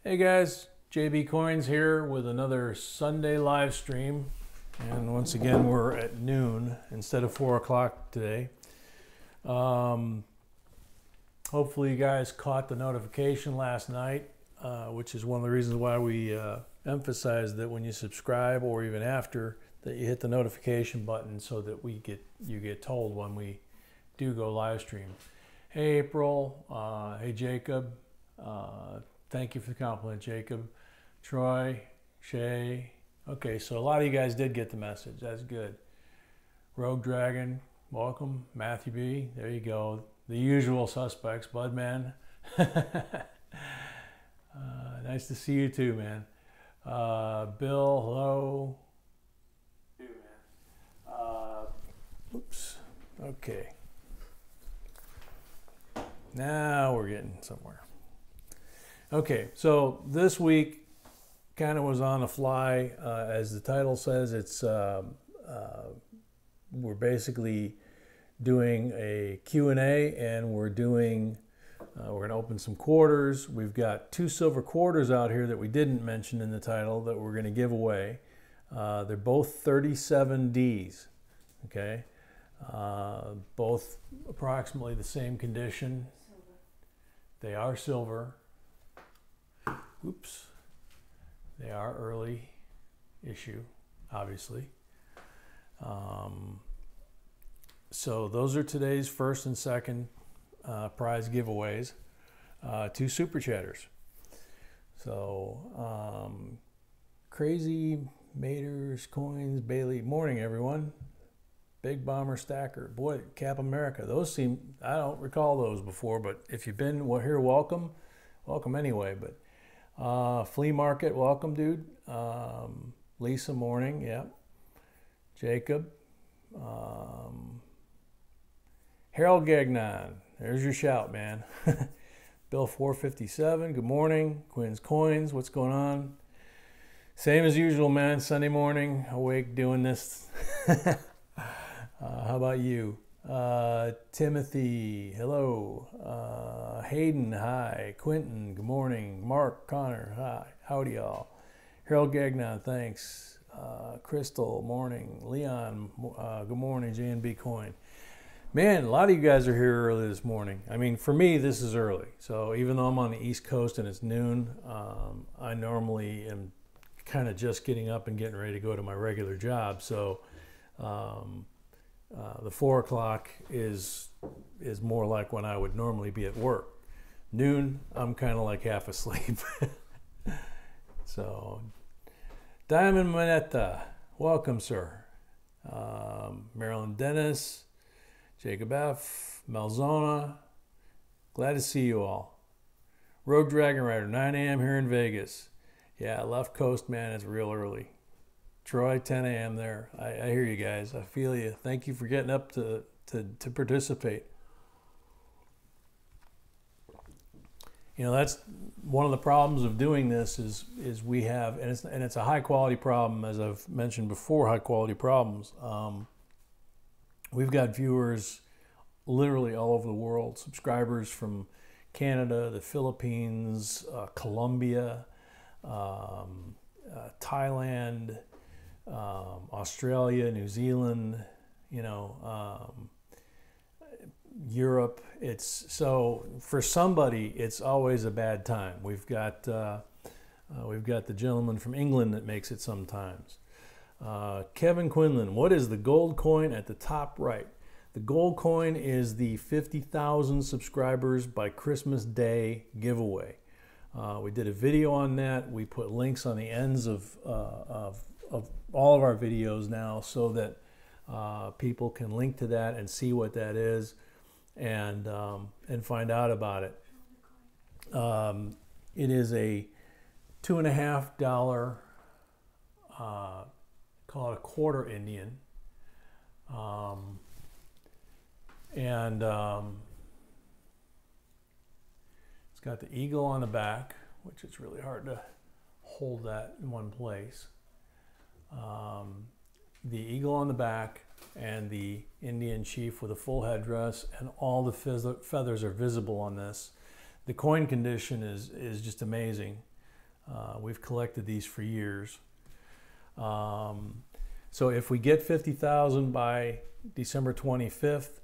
Hey guys, JB Coins here with another Sunday live stream, and once again we're at noon instead of 4 o'clock today. Hopefully you guys caught the notification last night, which is one of the reasons why we emphasize that when you subscribe or even after that you hit the notification button so that you get told when we do go live stream. Hey April, hey Jacob. Thank you for the compliment, Jacob. Troy, Shay. Okay, so a lot of you guys did get the message. That's good. Rogue Dragon, welcome. Matthew B, there you go. The usual suspects. Budman. Nice to see you too, man. Bill, hello. Hey, man. Oops. Okay. Now we're getting somewhere. Okay, so this week kind of was on the fly. As the title says, it's we're basically doing a Q&A, and we're going to open some quarters. We've got 2 silver quarters out here that we didn't mention in the title that we're going to give away. They're both 37Ds, okay? Both approximately the same condition. Silver. They are silver. Oops. They are early issue, obviously. So those are today's first and second prize giveaways. 2 super chatters. So Crazy Maters Coins Bailey. Morning, everyone. Big Bomber Stacker. Boy, Cap America. Those seem, I don't recall those before, but if you've been here, welcome. Welcome anyway. But Flea Market, welcome, dude. Lisa, morning. Yep. Jacob. Harold Gagnon. There's your shout, man. Bill 457. Good morning. Quinn's Coins. What's going on? Same as usual, man. Sunday morning, awake doing this. How about you? Timothy, hello. Hayden, hi. Quentin, good morning. Mark, Connor, hi. Howdy, y'all. Harold Gagnon, thanks. Crystal, morning. Leon, good morning. J&B Coin. Man, a lot of you guys are here early this morning. I mean, for me, this is early. So even though I'm on the East Coast and it's noon, I normally am kind of just getting up and getting ready to go to my regular job. So the 4 o'clock is more like when I would normally be at work. Noon, I'm kind of like half asleep. So, Diamond Manetta, welcome, sir. Marilyn Dennis, Jacob F, Malzona, glad to see you all. Rogue Dragon Rider, 9 a.m. here in Vegas. Yeah, left coast, man, it's real early. Troy, 10 a.m. there. I hear you guys. I feel you. Thank you for getting up to participate. You know, that's one of the problems of doing this is we have, and it's a high quality problem, as I've mentioned before, high quality problems. We've got viewers literally all over the world, subscribers from Canada, the Philippines, Colombia, Thailand, Australia, New Zealand, you know, Europe. It's so for somebody, it's always a bad time. We've got the gentleman from England that makes it sometimes. Kevin Quinlan, what is the gold coin at the top right? The gold coin is the 50,000 subscribers by Christmas Day giveaway. We did a video on that. We put links on the ends of all of our videos now so that people can link to that and see what that is and find out about it. It is a $2.50, call it a quarter Indian. It's got the eagle on the back, which it's really hard to hold that in one place. The eagle on the back and the Indian chief with a full headdress, and all the feathers are visible on this. The coin condition is just amazing. We've collected these for years. So if we get 50,000 by December 25th,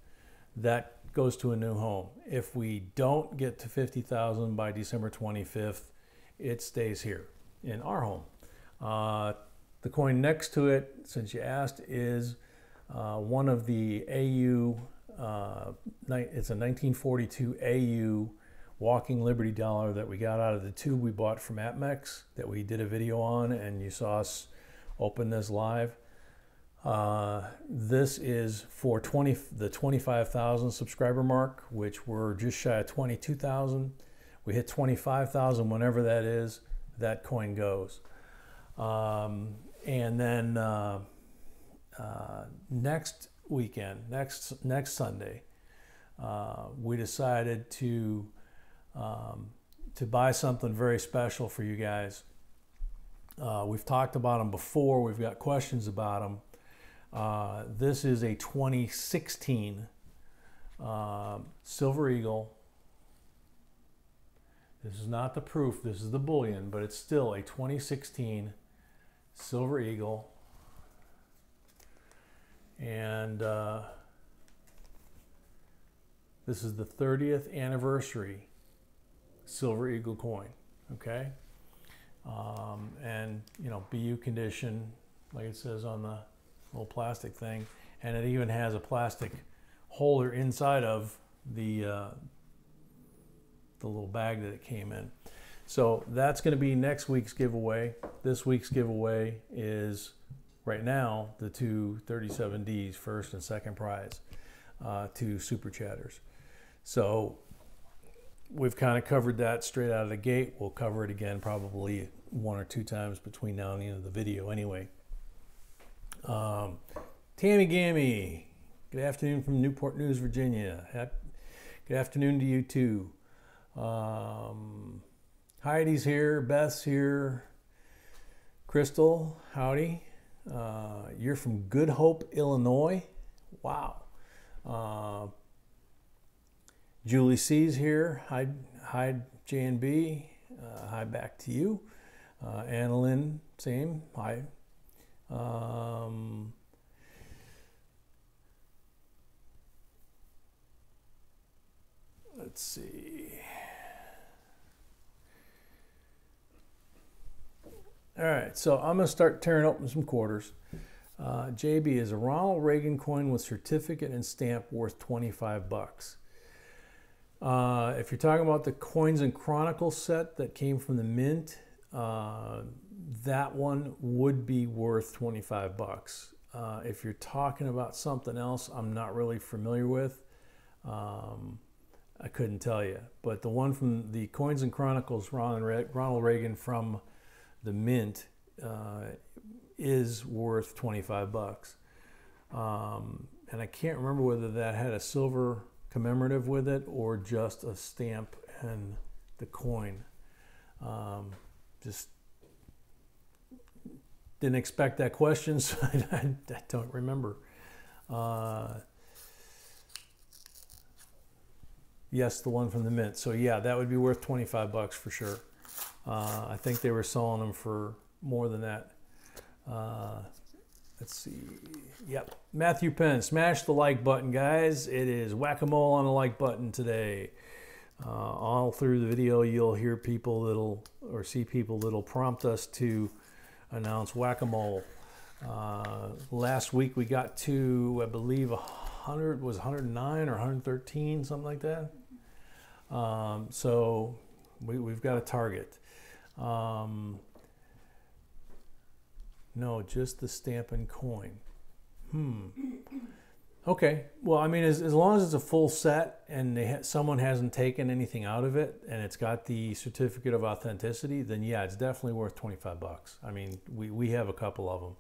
that goes to a new home. If we don't get to 50,000 by December 25th, it stays here in our home. The coin next to it, since you asked, is one of the AU, it's a 1942 AU walking Liberty dollar that we got out of the tube we bought from APMEX that we did a video on, and you saw us open this live. This is for the 25,000 subscriber mark, which we're just shy of 22,000. We hit 25,000 whenever that is, that coin goes. And then next weekend, next Sunday, we decided to buy something very special for you guys. We've talked about them before. We've got questions about them. This is a 2016 Silver Eagle. This is not the proof, this is the bullion, but it's still a 2016 Silver Eagle. And this is the 30th anniversary Silver Eagle coin, okay? And, you know, BU condition, like it says on the little plastic thing, and it even has a plastic holder inside of the little bag that it came in. So that's going to be next week's giveaway. This week's giveaway is right now the two 37Ds, first and second prize, to Super Chatters. So we've kind of covered that straight out of the gate. We'll cover it again probably 1 or 2 times between now and the end of the video anyway. Tammy Gammy, good afternoon from Newport News, Virginia. Good afternoon to you too. Heidi's here, Beth's here. Crystal, howdy. You're from Good Hope, Illinois. Wow. Julie C's here. Hi J&B. Hi back to you. Annalyn, same. Hi. Let's see. All right, so I'm going to start tearing open some quarters. JB is a Ronald Reagan coin with certificate and stamp worth 25 bucks. If you're talking about the Coins and Chronicles set that came from the mint, that one would be worth 25 bucks. If you're talking about something else I'm not really familiar with, I couldn't tell you. But the one from the Coins and Chronicles, Ronald Reagan from the mint, is worth 25 bucks. And I can't remember whether that had a silver commemorative with it or just a stamp and the coin. Just didn't expect that question, so I don't remember. Yes, the one from the mint. So yeah, that would be worth 25 bucks for sure. I think they were selling them for more than that. Let's see. Yep. Matthew Penn, smash the like button, guys. It is whack-a-mole on the like button today. All through the video, you'll hear people or see people that'll prompt us to announce whack-a-mole. Last week we got to, I believe, 109 or 113, something like that. So we've got a target. No, just the stamp and coin. Okay. Well, I mean, as long as it's a full set and someone hasn't taken anything out of it and it's got the certificate of authenticity, then yeah, it's definitely worth 25 bucks. I mean, we have a couple of them.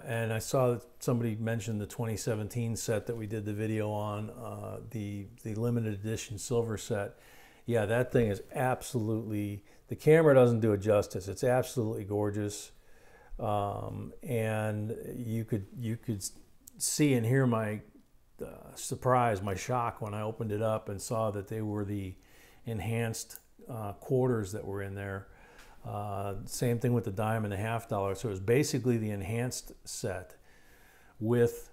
And I saw that somebody mentioned the 2017 set that we did the video on, the limited edition silver set. Yeah, that thing is absolutely, the camera doesn't do it justice. It's absolutely gorgeous. And you could see and hear my surprise, my shock when I opened it up and saw that they were the enhanced quarters that were in there. Same thing with the dime and the $1/2. So it was basically the enhanced set with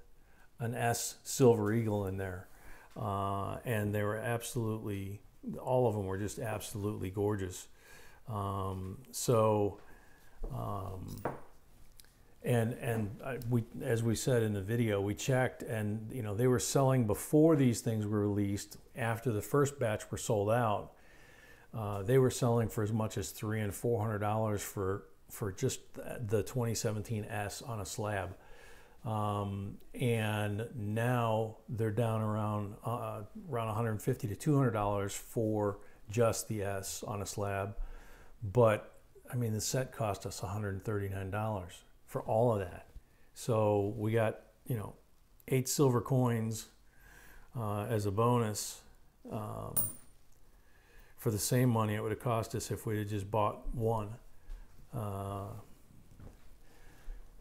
an S Silver Eagle in there. And they were absolutely, all of them were just absolutely gorgeous. As we said in the video, we checked, and you know, they were selling before these things were released. After the first batch were sold out, they were selling for as much as $300 and $400 for just the 2017 S on a slab. And now they're down around $150 to $200 for just the S on a slab. But I mean, the set cost us $139 for all of that. So we got, you know, 8 silver coins as a bonus for the same money it would have cost us if we had just bought one.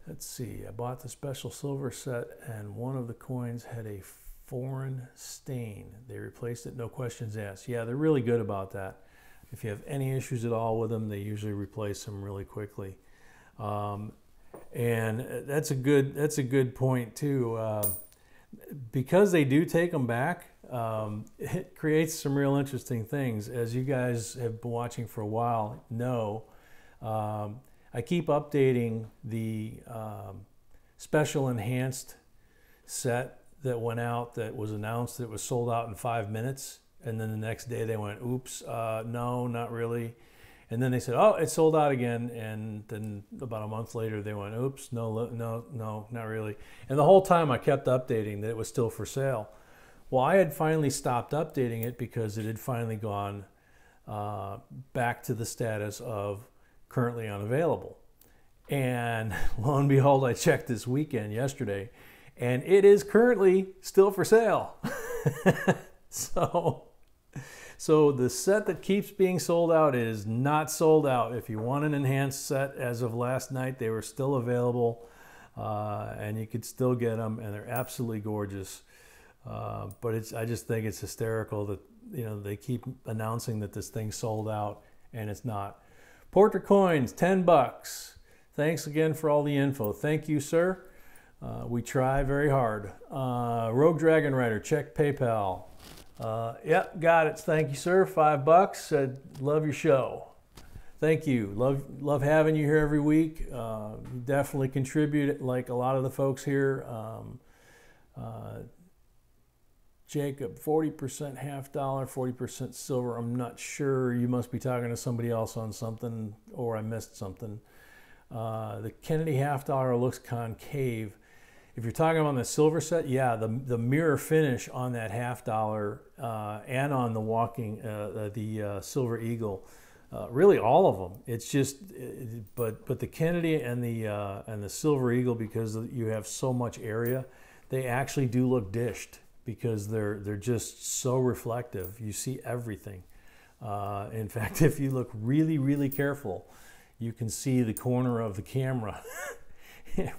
Let's see, I bought the special silver set and one of the coins had a foreign stain. They replaced it, no questions asked. Yeah, they're really good about that. If you have any issues at all with them, they usually replace them really quickly. And that's a good point too. Because they do take them back, it creates some real interesting things. As you guys have been watching for a while know, I keep updating the special enhanced set that went out, that was announced that it was sold out in 5 minutes. And then the next day they went, oops, no, not really. And then they said, oh, it's sold out again. And then about a month later they went, oops, no, not really. And the whole time I kept updating that it was still for sale. Well, I had finally stopped updating it because it had finally gone back to the status of currently unavailable. And lo and behold, I checked this weekend yesterday and it is currently still for sale. So the set that keeps being sold out is not sold out. If you want an enhanced set, as of last night, they were still available, and you could still get them, and they're absolutely gorgeous. But I just think it's hysterical that, you know, they keep announcing that this thing's sold out, and it's not. Portrait coins, $10. Thanks again for all the info. Thank you, sir. We try very hard. Rogue Dragon Rider, check PayPal. Yep, got it. Thank you, sir. $5. Love your show. Thank you. Love having you here every week. You definitely contribute, like a lot of the folks here. Jacob, 40% $1/2, 40% silver. I'm not sure. You must be talking to somebody else on something, or I missed something. The Kennedy $1/2 looks concave. If you're talking about the silver set, yeah, the mirror finish on that $1/2 and on the walking, the Silver Eagle, really all of them. It's just, but the Kennedy and the Silver Eagle, because you have so much area, they actually do look dished because they're just so reflective. You see everything. In fact, if you look really, really careful, you can see the corner of the camera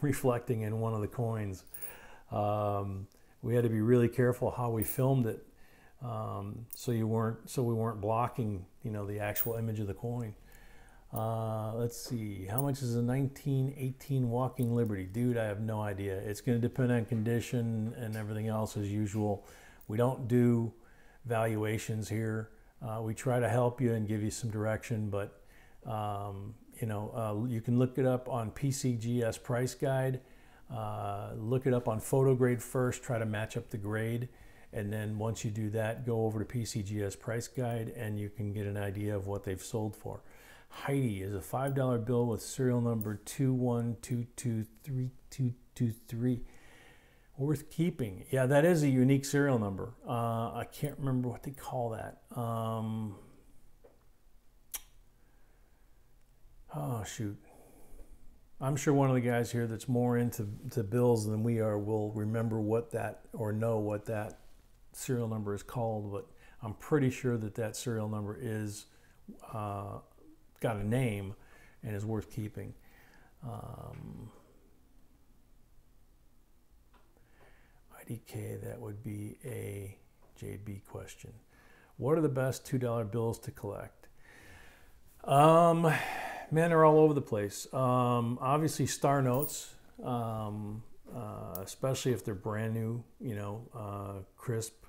reflecting in one of the coins. We had to be really careful how we filmed it, so we weren't blocking, you know, the actual image of the coin. Let's see, how much is a 1918 Walking Liberty? Dude, I have no idea. It's going to depend on condition and everything else as usual. We don't do valuations here. We try to help you and give you some direction, but you know, you can look it up on PCGS Price Guide. Look it up on Photo Grade first, try to match up the grade. And then once you do that, go over to PCGS Price Guide and you can get an idea of what they've sold for. Heidi is a $5 bill with serial number 21223223. Worth keeping. Yeah, that is a unique serial number. I can't remember what they call that. Oh, shoot. I'm sure one of the guys here that's more into bills than we are will remember what that, or know what that serial number is called, but I'm pretty sure that serial number is got a name and is worth keeping. IDK, that would be a JB question. What are the best $2 bills to collect? man, they're all over the place. Obviously, star notes, especially if they're brand new, you know, crisp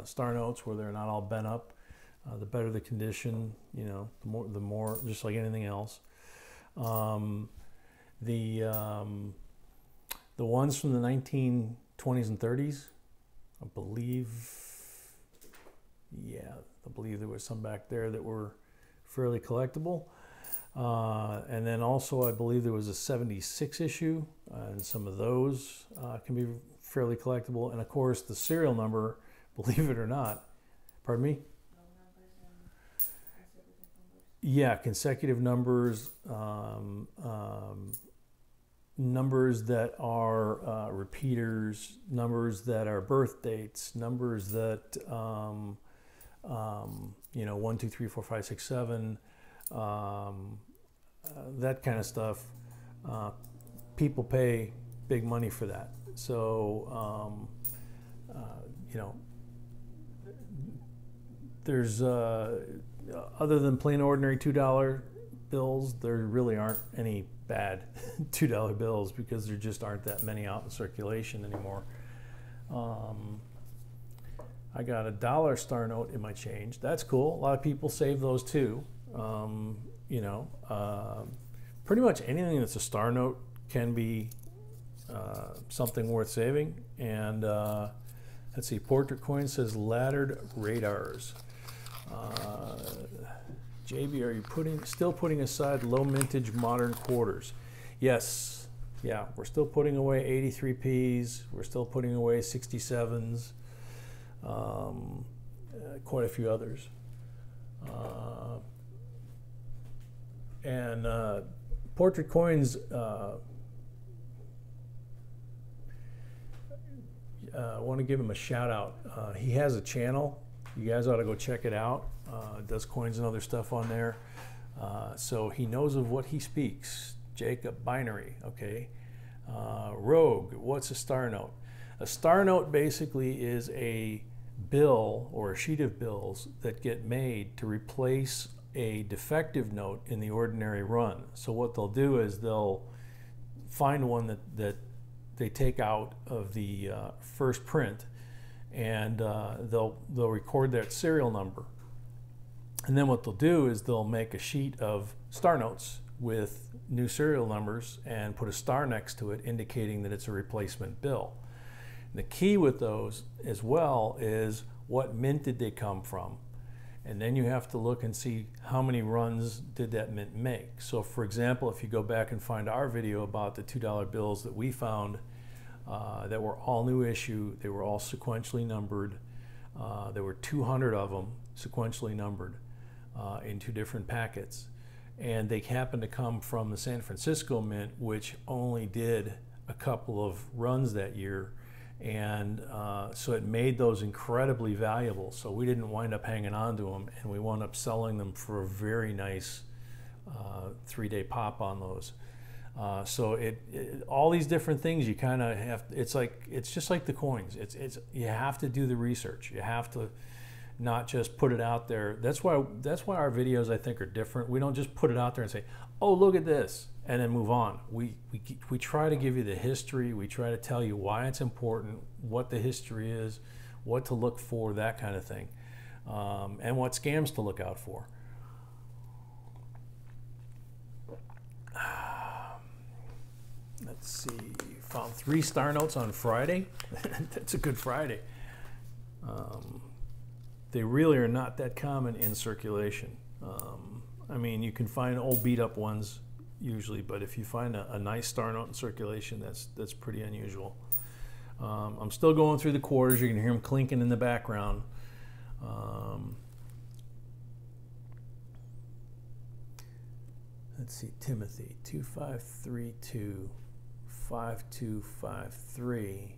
star notes where they're not all bent up. The better the condition, you know, the more, just like anything else. The ones from the 1920s and 30s, I believe, yeah, I believe there was some back there that were fairly collectible. And then also I believe there was a 76 issue, and some of those can be fairly collectible. And of course the serial number, believe it or not, pardon me? Yeah, consecutive numbers, numbers that are repeaters, numbers that are birth dates, numbers that, you know, 1, 2, 3, 4, 5, 6, 7, that kind of stuff. People pay big money for that. So, you know, there's, other than plain ordinary $2 bills, there really aren't any bad $2 bills because there just aren't that many out in circulation anymore. I got a $1 star note in my change. That's cool. A lot of people save those too. You know, pretty much anything that's a star note can be something worth saving. And let's see, Portrait Coin says laddered radars. JB, are you still putting aside low mintage modern quarters? Yes, yeah, we're still putting away 83Ps, we're still putting away 67s, quite a few others. And Portrait Coins, I want to give him a shout out. He has a channel. You guys ought to go check it out. Does coins and other stuff on there. So he knows of what he speaks. Jacob Binary, okay. Rogue, what's a star note? A star note basically is a bill or a sheet of bills that get made to replace a defective note in the ordinary run. So what they'll do is they'll find one that they take out of the first print, and they'll record that serial number. And then what they'll do is they'll make a sheet of star notes with new serial numbers and put a star next to it indicating that it's a replacement bill. And the key with those as well is what mint did they come from? And then you have to look and see how many runs did that mint make. So for example, if you go back and find our video about the $2 bills that we found that were all new issue, they were all sequentially numbered. There were 200 of them sequentially numbered in 2 different packets. And they happened to come from the San Francisco Mint, which only did a couple of runs that year. And so it made those incredibly valuable. So we didn't wind up hanging on to them, and we wound up selling them for a very nice 3-day pop on those. So all these different things you kind of have. It's just like the coins. You have to do the research. You have to not just put it out there. That's why our videos, I think, are different. We don't just put it out there and say, "Oh, look at this," and then move on. We try to give you the history. We try to tell you why it's important, what the history is, what to look for, that kind of thing, and what scams to look out for. Let's see, found 3 star notes on Friday. That's a good Friday. They really are not that common in circulation. I mean, you can find old beat up ones usually, but if you find a nice star note in circulation, that's pretty unusual. I'm still going through the quarters. You can hear them clinking in the background. Let's see, Timothy, 2532. 5253,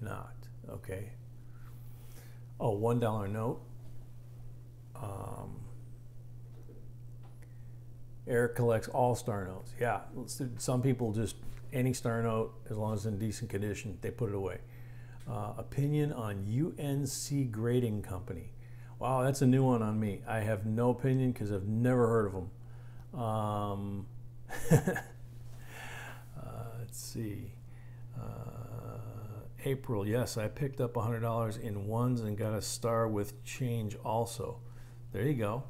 not, okay. Oh, $1 note. Eric collects all star notes. Yeah, some people just, any star note, as long as it's in decent condition, they put it away. Opinion on UNC Grading Company. Wow, that's a new one on me. I have no opinion because I've never heard of them. Let's see. April, yes, I picked up $100 in ones and got a star with change also. There you go.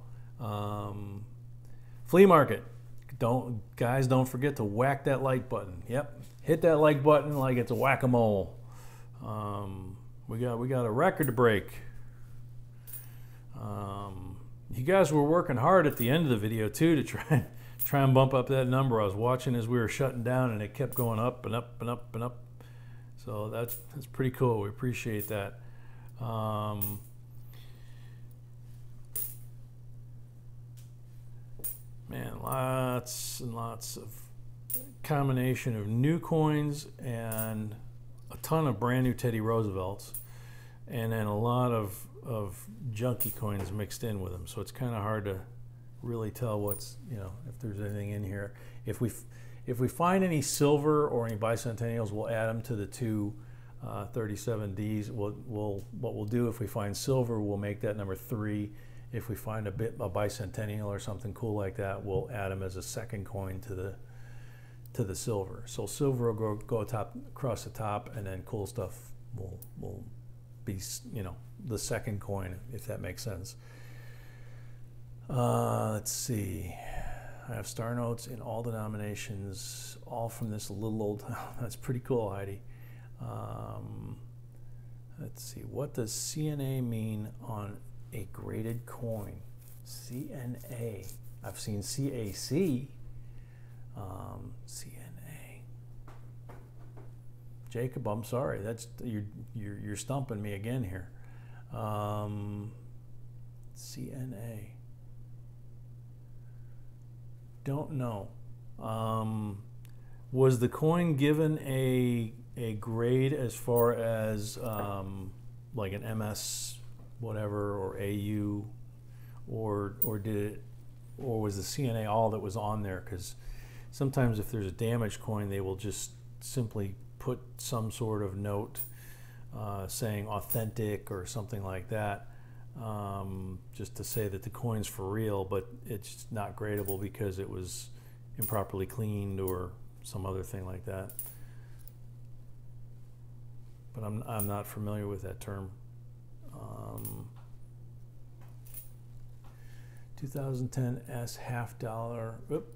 Flea market. Guys, don't forget to whack that like button. Yep, hit that like button like it's a whack-a-mole. We got a record to break. You guys were working hard at the end of the video too to try and bump up that number. I was watching as we were shutting down, and it kept going up and up and up and up. So that's pretty cool. We appreciate that. Man, lots and lots of combination of new coins and a ton of brand new Teddy Roosevelts, and then a lot of junky coins mixed in with them. So it's kind of hard to really tell what's, if there's anything in here. If we find any silver or any bicentennials, we'll add them to the two 37Ds. What we'll do, if we find silver, we'll make that number 3. If we find a bicentennial or something cool like that, we'll add them as a second coin to the silver. So silver will go across the top, and then cool stuff will be, the second coin, if that makes sense. Let's see. I have star notes in all denominations, all from this little old. That's pretty cool, Heidi. Let's see. What does CNA mean on a graded coin? CNA. I've seen CAC. CNA. Jacob, I'm sorry. That's you're stumping me again here. CNA. Don't know. Was the coin given a grade as far as like an MS whatever or AU, or was the CNA all that was on there? Because sometimes if there's a damaged coin, they will just simply put some sort of note saying authentic or something like that, just to say that the coin's for real, but it's not gradable because it was improperly cleaned or some other thing like that. But I'm not familiar with that term. 2010 S $50. Oop.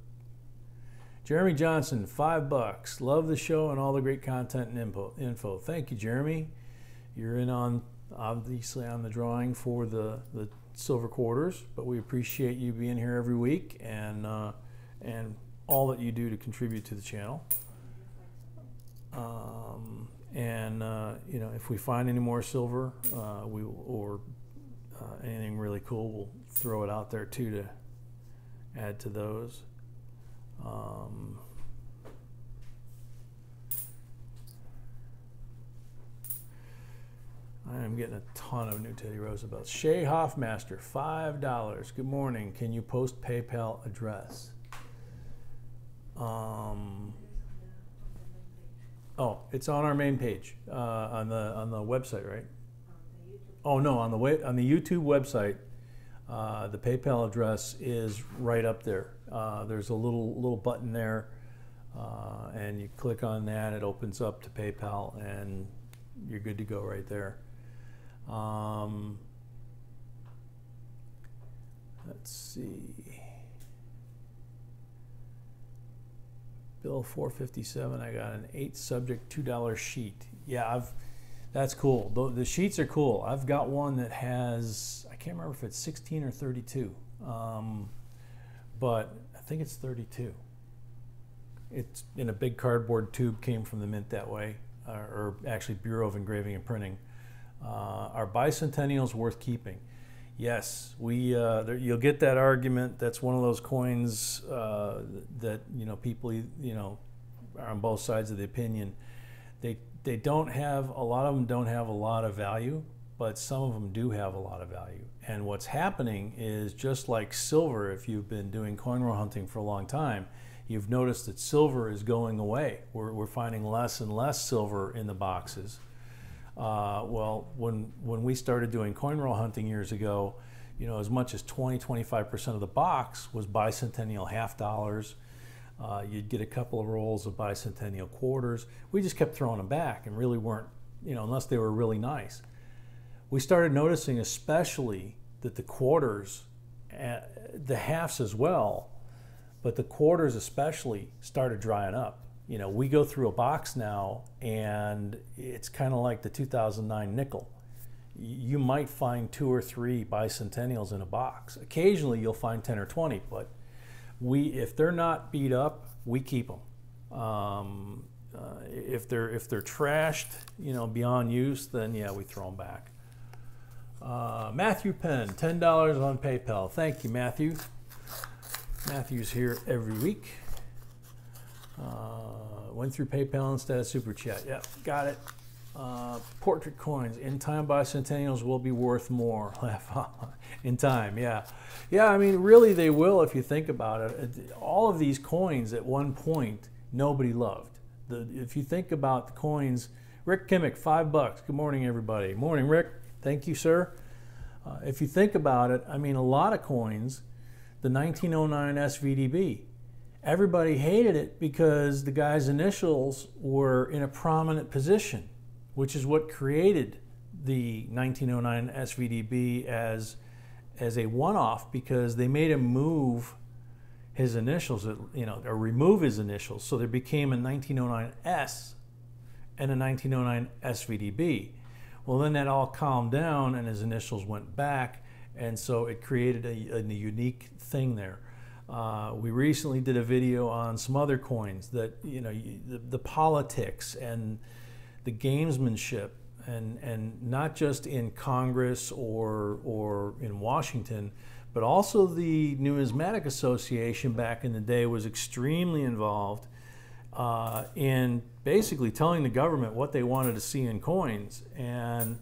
Jeremy Johnson, $5. Love the show and all the great content and info. Thank you, Jeremy. You're in on, obviously, on the drawing for the silver quarters, but we appreciate you being here every week and all that you do to contribute to the channel. If we find any more silver, or anything really cool, we'll throw it out there too to add to those. I am getting a ton of new Teddy Roosevelts. Shay Hoffmaster, $5. Good morning. Can you post PayPal address? Oh, it's on our main page on the website, right? Oh no, on the YouTube website, the PayPal address is right up there. There's a little button there, and you click on that. It opens up to PayPal, and you're good to go right there. Let's see. Bill 457. I got an 8 subject $2 sheet. Yeah, that's cool. The sheets are cool. I've got one that has, I can't remember if it's 16 or 32, but I think it's 32. It's in a big cardboard tube, came from the mint that way, or actually Bureau of Engraving and Printing. Are bicentennials worth keeping? Yes, you'll get that argument. That's one of those coins that people are on both sides of the opinion. They don't have, a lot of them don't have a lot of value, but some of them do have a lot of value. And what's happening is, just like silver, if you've been doing coin roll hunting for a long time, you've noticed that silver is going away. We're finding less and less silver in the boxes. Well, when we started doing coin roll hunting years ago, you know, as much as 20–25% of the box was bicentennial half dollars. You'd get a couple of rolls of bicentennial quarters. We just kept throwing them back and really weren't, you know, unless they were really nice. We started noticing especially that the quarters, the halves as well, but the quarters especially started drying up. You know, we go through a box now and it's kind of like the 2009 nickel. You might find 2 or 3 bicentennials in a box. Occasionally you'll find 10 or 20, but if they're not beat up, we keep them. If they're trashed, you know, beyond use, then yeah, we throw them back. Matthew Penn, $10 on PayPal. Thank you, Matthew. Matthew's here every week. Went through PayPal instead of Super Chat. Yeah, got it. Portrait coins. In time, bicentennials will be worth more. In time, yeah. Yeah, I mean, really they will if you think about it. All of these coins at one point, nobody loved. If you think about the coins, Rick Kimmick, $5. Good morning, everybody. Morning, Rick. Thank you, sir. If you think about it, I mean, a lot of coins, the 1909 SVDB, everybody hated it because the guy's initials were in a prominent position, which is what created the 1909 SVDB as a one-off, because they made him move his initials, you know, or remove his initials. So there became a 1909S and a 1909 SVDB. Well, then that all calmed down and his initials went back, and so it created a unique thing there. We recently did a video on some other coins that, you know, the politics and the gamesmanship, and not just in Congress or in Washington, but also the Numismatic Association back in the day was extremely involved in basically telling the government what they wanted to see in coins. And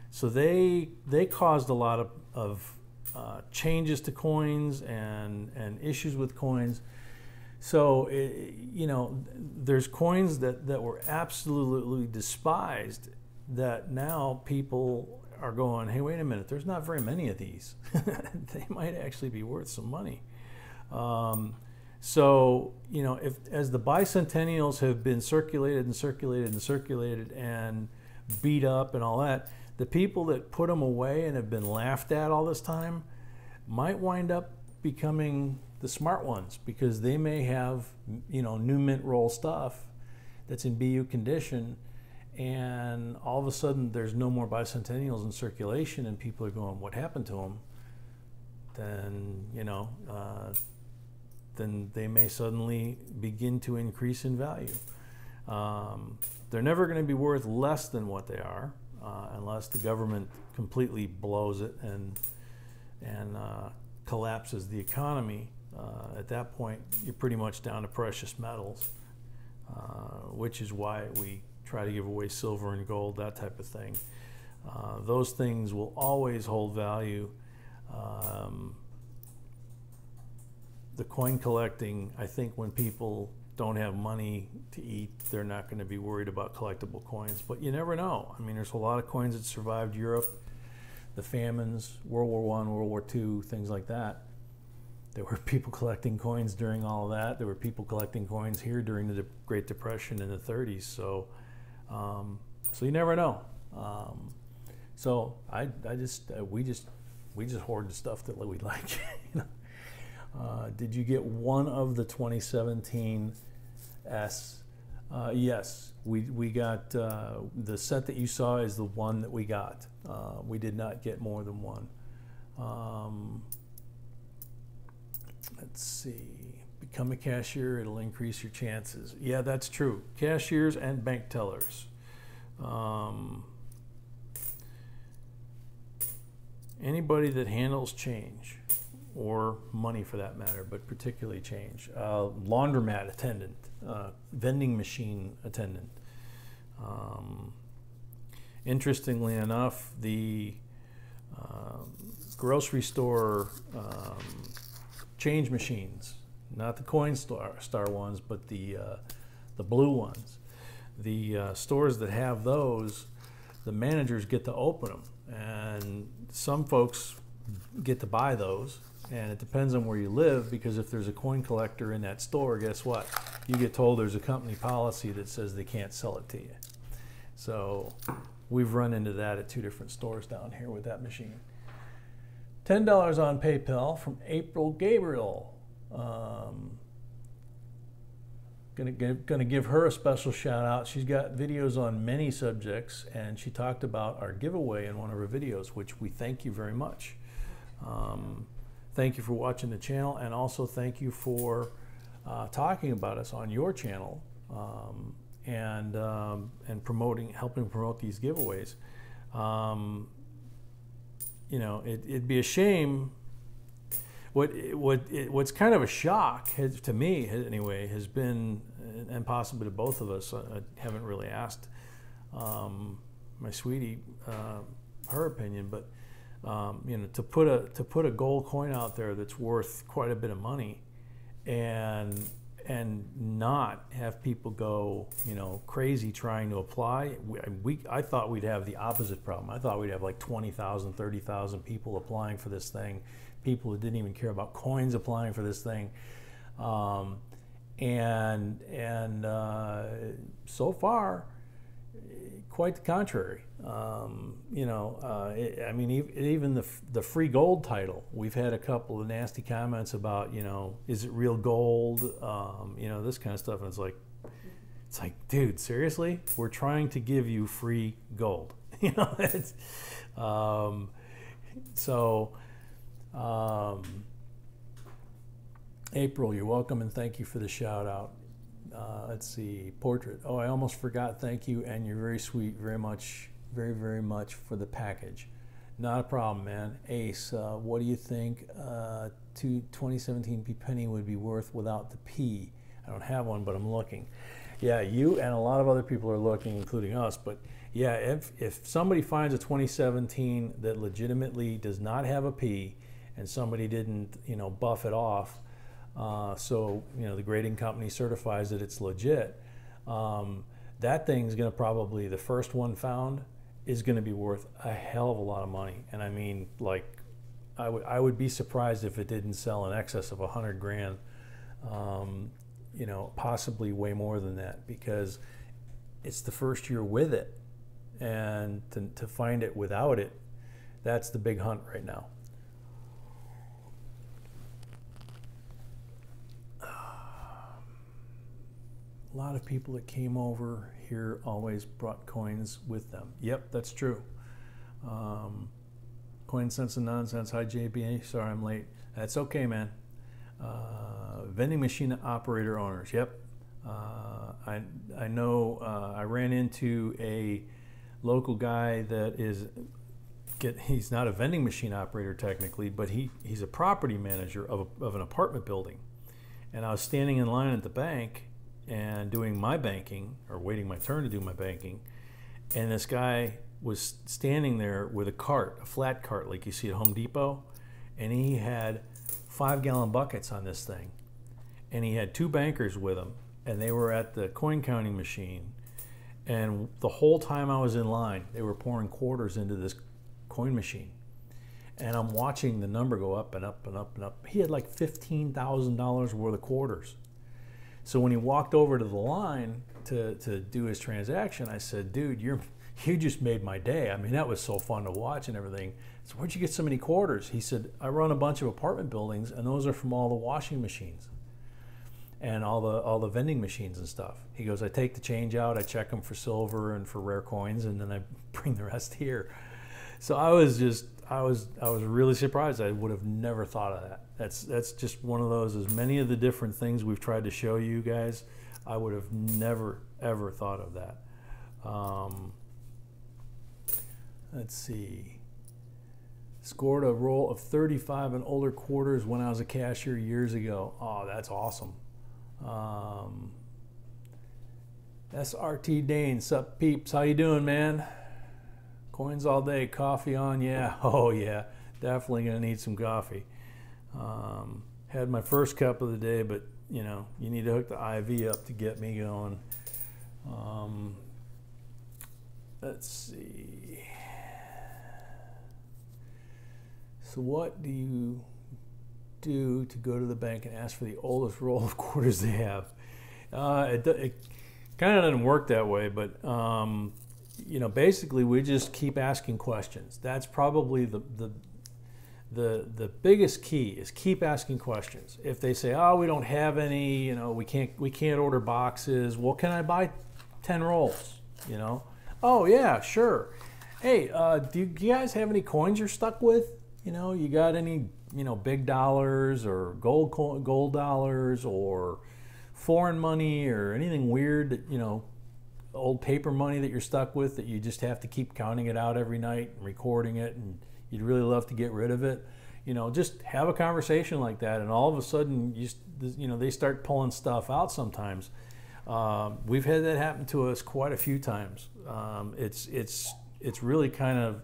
so they caused a lot of changes to coins and issues with coins. So, you know, there's coins that were absolutely despised that now people are going, hey, wait a minute, there's not very many of these. They might actually be worth some money. So, you know, as the bicentennials have been circulated and circulated and circulated and beat up and all that, the people that put them away and have been laughed at all this time might wind up becoming the smart ones, because they may have, you know, new mint roll stuff that's in BU condition, and all of a sudden there's no more bicentennials in circulation and people are going, what happened to them? Then, you know, then they may suddenly begin to increase in value. They're never going to be worth less than what they are, unless the government completely blows it and collapses the economy. At that point, you're pretty much down to precious metals, which is why we try to give away silver and gold, that type of thing. Those things will always hold value. The coin collecting, I think when people don't have money to eat, they're not going to be worried about collectible coins. But you never know. I mean, there's a lot of coins that survived Europe, the famines, World War I, World War II, things like that. There were people collecting coins during all of that. There were people collecting coins here during the Great Depression in the 30s. So, so you never know. So we just hoard the stuff that we like. You know? Did you get one of the 2017 S? Yes, we got the set that you saw is the one that we got. We did not get more than one. Let's see. Become a cashier, it'll increase your chances. Yeah, that's true. Cashiers and bank tellers. Anybody that handles change, or money for that matter, but particularly change. Laundromat attendant, vending machine attendant. Interestingly enough, the grocery store change machines, not the Coinstar ones, but the blue ones. The stores that have those the managers get to open them, and some folks get to buy those, and it depends on where you live, because if there's a coin collector in that store, guess what? You get told there's a company policy that says they can't sell it to you. So we've run into that at 2 different stores down here with that machine. $10 on PayPal from April Gabriel. Gonna give her a special shout out. She's got videos on many subjects, and she talked about our giveaway in one of her videos, which we thank you very much. Thank you for watching the channel, and also thank you for talking about us on your channel, and helping promote these giveaways. You know, it'd be a shame. What's kind of a shock to me, anyway, has been, and possibly to both of us, I haven't really asked my sweetie her opinion, but you know, to put a gold coin out there that's worth quite a bit of money, and not have people go, you know, crazy trying to apply. I thought we'd have the opposite problem. I thought we'd have like 20,000, 30,000 people applying for this thing, people who didn't even care about coins applying for this thing, and so far, quite the contrary. You know, I mean, even the free gold title, we've had a couple of nasty comments about, you know, is it real gold? You know, this kind of stuff, and it's like, dude, seriously? We're trying to give you free gold. You know, it's, April, you're welcome, and thank you for the shout out. Let's see, portrait. Oh, I almost forgot. Thank you, and you're very sweet. Very much, very, very much for the package. Not a problem, man. Ace, what do you think 2017 P penny would be worth without the P? I don't have one, but I'm looking. Yeah, you and a lot of other people are looking, including us. But yeah, if somebody finds a 2017 that legitimately does not have a P, and somebody didn't, you know, buff it off, so, you know, the grading company certifies that it's legit, that thing's going to probably, the first one found is going to be worth a hell of a lot of money. And I mean, like, I would be surprised if it didn't sell in excess of 100 grand, you know, possibly way more than that, because it's the first year with it, and to find it without it, that's the big hunt right now. A lot of people that came over here always brought coins with them. Yep, that's true. Coin Sense and Nonsense. Hi, JB. Sorry I'm late. That's okay, man. Vending machine operator owners. Yep. I know I ran into a local guy that he's not a vending machine operator technically, but he's a property manager of an apartment building. And I was standing in line at the bank and doing my banking, or waiting my turn to do my banking, and this guy was standing there with a cart, a flat cart like you see at Home Depot, and he had 5-gallon buckets on this thing, and he had 2 bankers with him, and they were at the coin counting machine, and the whole time I was in line, they were pouring quarters into this coin machine, and I'm watching the number go up and up and up and up. He had like $15,000 worth of quarters. So when he walked over to the line to do his transaction, I said, dude, you just made my day. I mean, that was so fun to watch and everything. So where'd you get so many quarters? He said, I run a bunch of apartment buildings, and those are from all the washing machines and all the vending machines and stuff. He goes, I take the change out, I check them for silver and for rare coins, and then I bring the rest here. So I was really surprised. I would have never thought of that. That's just one of those, as many of the different things we've tried to show you guys, I would have never, ever thought of that. Let's see. Scored a roll of 35 and older quarters when I was a cashier years ago. Oh, that's awesome. SRT Dane, sup peeps, how you doing, man? Coins all day, coffee on, yeah. Oh yeah, definitely gonna need some coffee. Had my first cup of the day, but you know, you need to hook the IV up to get me going. let's see. So what do you do to go to the bank and ask for the oldest roll of quarters they have? It kind of doesn't work that way, but you know, basically we just keep asking questions. That's probably the biggest key, is keep asking questions. If they say, oh, we don't have any, you know, we can't order boxes. Well, can I buy 10 rolls? You know, oh yeah, sure. Hey, do you guys have any coins you're stuck with? You know, you got any, you know, big dollars or gold dollars or foreign money or anything weird that, you know, old paper money that you're stuck with that you just have to keep counting it out every night and recording it, and you'd really love to get rid of it. You know, just have a conversation like that, and all of a sudden, you know, they start pulling stuff out sometimes. We've had that happen to us quite a few times. It's really kind of,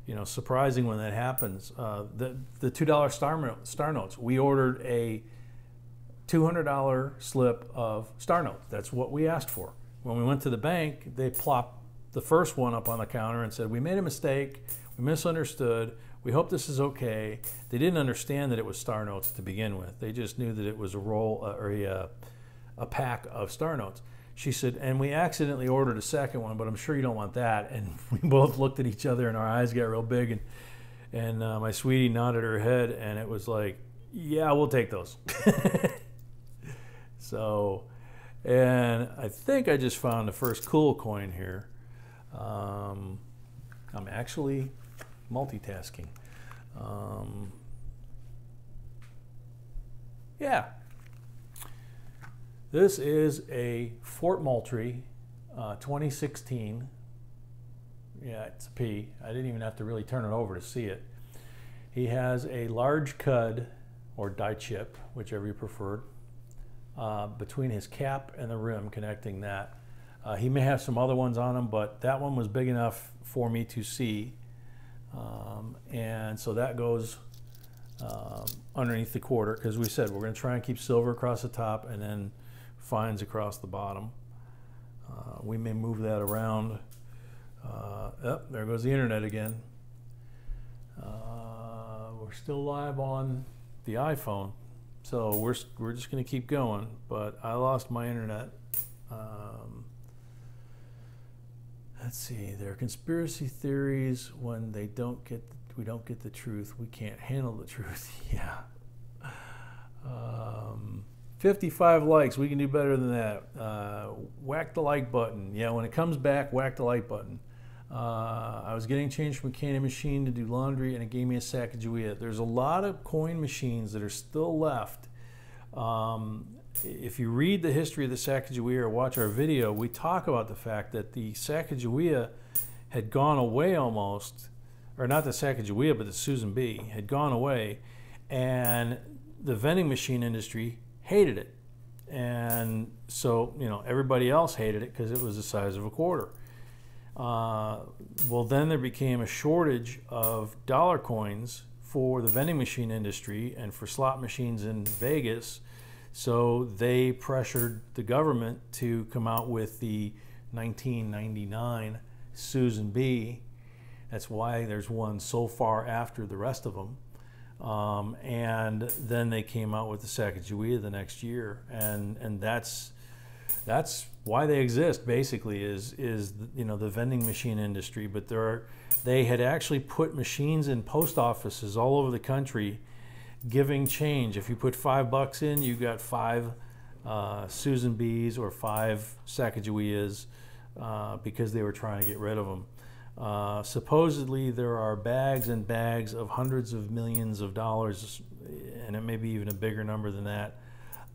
you know, surprising when that happens. The $2 star notes, we ordered a $200 slip of star notes. That's what we asked for. When we went to the bank, they plopped the first one up on the counter and said, we made a mistake, we misunderstood, we hope this is okay. They didn't understand that it was star notes to begin with. They just knew that it was a roll or a pack of star notes. She said, and we accidentally ordered a second one, but I'm sure you don't want that. And we both looked at each other and our eyes got real big, and my sweetie nodded her head, and it was like, yeah, we'll take those. So, and I think I just found the first cool coin here. I'm actually multitasking. Yeah. This is a Fort Moultrie 2016. Yeah, it's a P. I didn't even have to really turn it over to see it. He has a large cud or die chip, whichever you preferred, between his cap and the rim, connecting that. He may have some other ones on him, but that one was big enough for me to see. And so that goes underneath the quarter, because we said we're going to try and keep silver across the top and then fines across the bottom. We may move that around. Oh, there goes the internet again. We're still live on the iPhone, so we're just going to keep going. But I lost my internet. Let's see. There are conspiracy theories when we don't get the truth. We can't handle the truth. Yeah. 55 likes. We can do better than that. Whack the like button. Yeah, when it comes back, whack the like button. I was getting changed from a candy machine to do laundry, and it gave me a Sacagawea. There's a lot of coin machines that are still left. If you read the history of the Sacagawea or watch our video, we talk about the fact that the Sacagawea had gone away almost, or not the Sacagawea, but the Susan B had gone away, and the vending machine industry hated it. And so, you know, everybody else hated it because it was the size of a quarter. Well, then there became a shortage of dollar coins for the vending machine industry and for slot machines in Vegas. So they pressured the government to come out with the 1999 Susan B. That's why there's one so far after the rest of them. And then they came out with the Sacagawea the next year, and that's why they exist, basically, is you know, the vending machine industry. But they had actually put machines in post offices all over the country, giving change. If you put $5 in, you got 5 Susan B's or 5 Sacagaweas, because they were trying to get rid of them. Supposedly there are bags and bags of hundreds of millions of dollars, and it may be even a bigger number than that,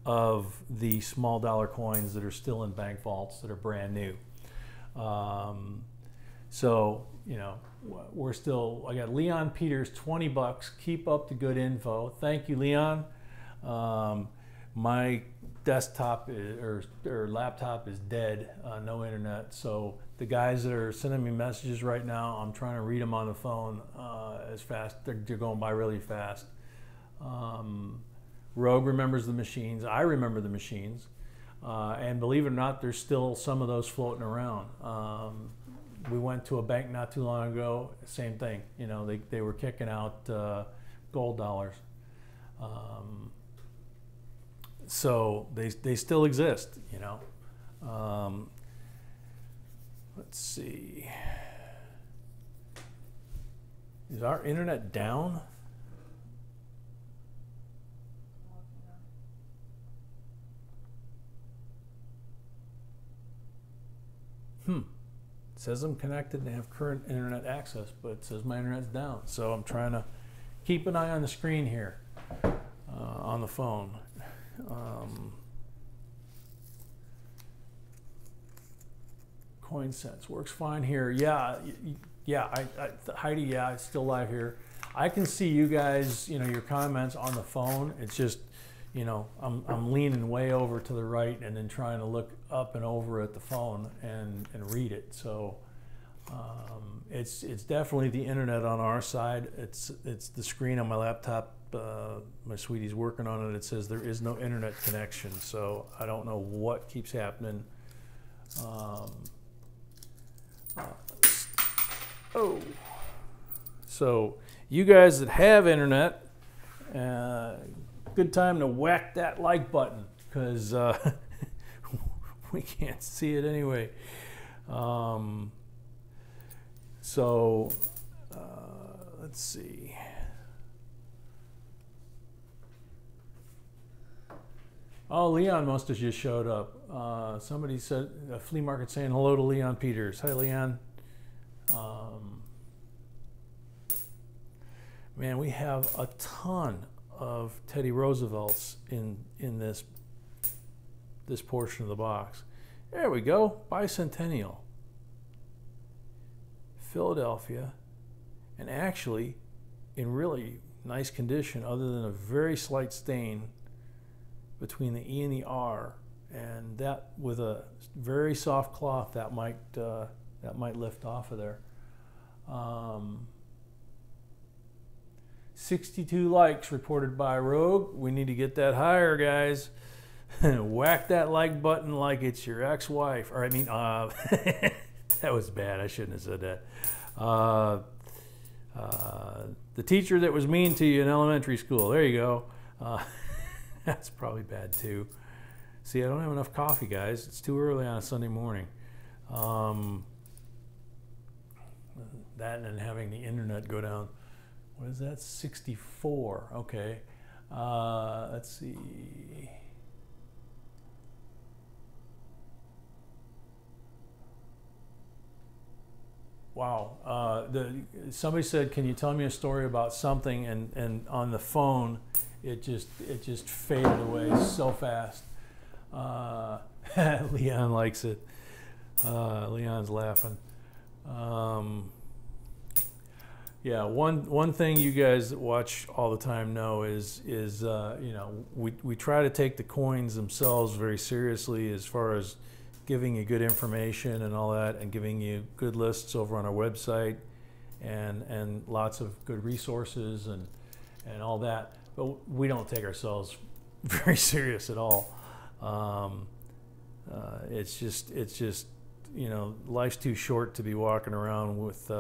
of the small dollar coins that are still in bank vaults that are brand new. So, you know, we're still, I got Leon Peters, 20 bucks. Keep up the good info. Thank you, Leon. My desktop or laptop is dead, no internet. So the guys that are sending me messages right now, I'm trying to read them on the phone as fast. They're going by really fast. Rogue remembers the machines. I remember the machines. And believe it or not, there's still some of those floating around. We went to a bank not too long ago, same thing. You know, they were kicking out gold dollars. So they still exist, you know. Let's see. Is our internet down? It says I'm connected and have current internet access, but it says my internet's down. So I'm trying to keep an eye on the screen here on the phone. CoinSense works fine here. Yeah, Heidi, yeah, it's still live here. I can see you guys, you know, your comments on the phone. It's just, you know, I'm leaning way over to the right and then trying to look up and over at the phone and read it. So it's definitely the internet on our side. It's the screen on my laptop. My sweetie's working on it. It says there is no internet connection. So I don't know what keeps happening. Oh, so you guys that have internet, good time to whack that like button, because we can't see it anyway. Let's see. Oh, Leon must have just showed up. Somebody said, a flea market saying hello to Leon Peters. Hi, Leon. Man, we have a ton of Teddy Roosevelts in this portion of the box. There we go, Bicentennial. Philadelphia, and actually in really nice condition other than a very slight stain between the E and the R, and that with a very soft cloth that might lift off of there. 62 likes reported by Rogue. We need to get that higher, guys. Whack that like button like it's your ex-wife. Or I mean, that was bad. I shouldn't have said that. The teacher that was mean to you in elementary school. There you go. That's probably bad too. See, I don't have enough coffee, guys. It's too early on a Sunday morning. That and then having the internet go down. What is that? 64. Okay. Let's see. Wow. Somebody said, "Can you tell me a story about something?" And on the phone, it just faded away so fast. Leon likes it. Leon's laughing. Yeah, one thing you guys that watch all the time know is you know, we try to take the coins themselves very seriously as far as giving you good information and all that, and giving you good lists over on our website, and lots of good resources and all that. But we don't take ourselves very serious at all. It's just you know, life's too short to be walking around with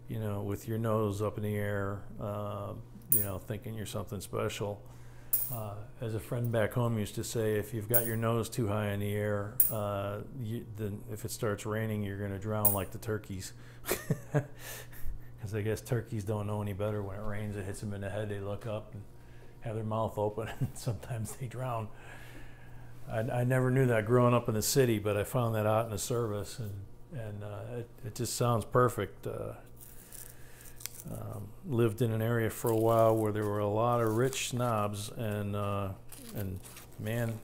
you know, with your nose up in the air, you know, thinking you're something special. As a friend back home used to say, if you've got your nose too high in the air, then if it starts raining, you're going to drown like the turkeys. Because I guess turkeys don't know any better. When it rains, it hits them in the head, they look up and have their mouth open, and sometimes they drown. I never knew that growing up in the city, but I found that out in the service, and it just sounds perfect. Lived in an area for a while where there were a lot of rich snobs, and man,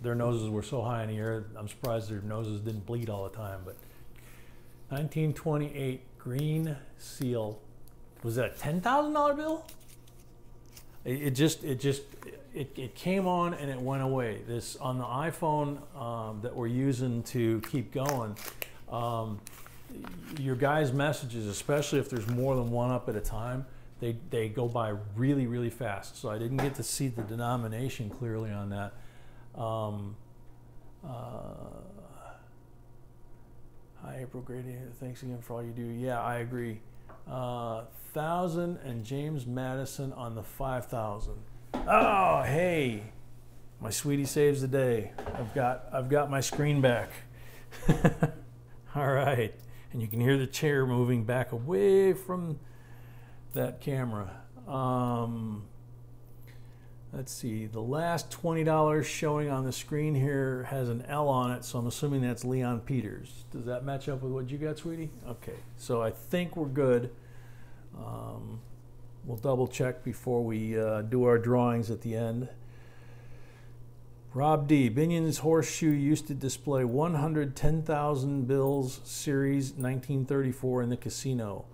their noses were so high in the air, I'm surprised their noses didn't bleed all the time. But 1928 green seal, was that a $10,000 bill? It came on and it went away. This on the iPhone that we're using to keep going. Your guys' messages, especially if there's more than one up at a time, they go by really, really fast. So I didn't get to see the denomination clearly on that. Hi, April Grady. Thanks again for all you do. Yeah, I agree. 1,000 and James Madison on the 5,000. Oh, hey, my sweetie saves the day. I've got my screen back. All right, and you can hear the chair moving back away from that camera. Let's see, the last $20 showing on the screen here has an L on it, so I'm assuming that's Leon Peters. Does that match up with what you got, sweetie? Okay, so I think we're good. We'll double check before we do our drawings at the end. Rob D. Binion's horseshoe used to display 110,000 bills, series 1934 in the casino.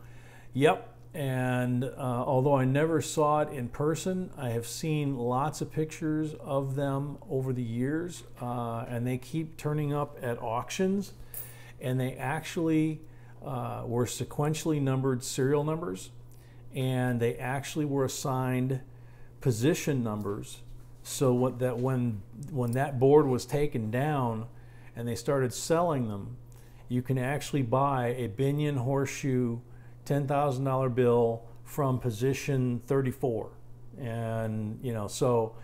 Yep. And although I never saw it in person, I have seen lots of pictures of them over the years, and they keep turning up at auctions, and they actually were sequentially numbered serial numbers, and they actually were assigned position numbers, so when that board was taken down and they started selling them, you can actually buy a Binion horseshoe $10,000 bill from position 34, and you know, so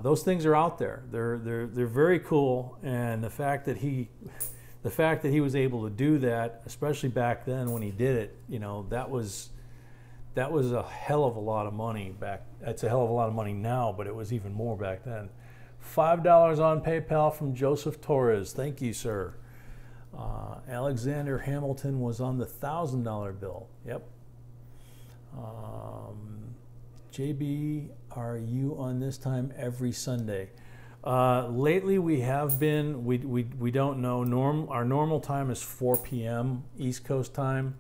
those things are out there. They're very cool, and the fact that he was able to do that, especially back then when he did it, you know, that was a hell of a lot of money back. It's a hell of a lot of money now, but it was even more back then. $5 on PayPal from Joseph Torres. Thank you, sir. Alexander Hamilton was on the $1,000 bill. Yep. JB, are you on this time every Sunday? Lately we have been. We don't know. Our normal time is 4 p.m. East Coast time.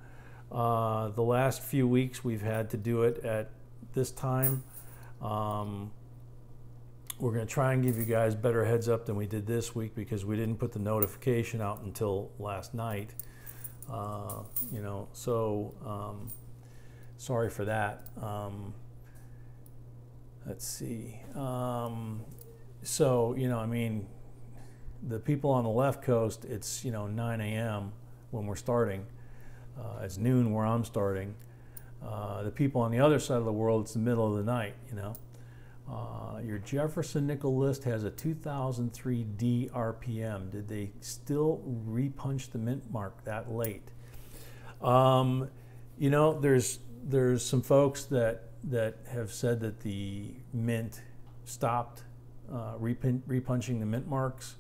The last few weeks we've had to do it at this time. We're going to try and give you guys better heads up than we did this week because we didn't put the notification out until last night. You know, so sorry for that. Let's see. So, you know, I mean, the people on the left coast, it's, you know, 9 a.m. when we're starting. It's noon where I'm starting. The people on the other side of the world, it's the middle of the night, you know. Your Jefferson nickel list has a 2003 D RPM. Did they still repunch the mint mark that late? You know, there's some folks that have said that the mint stopped repunching the mint marks,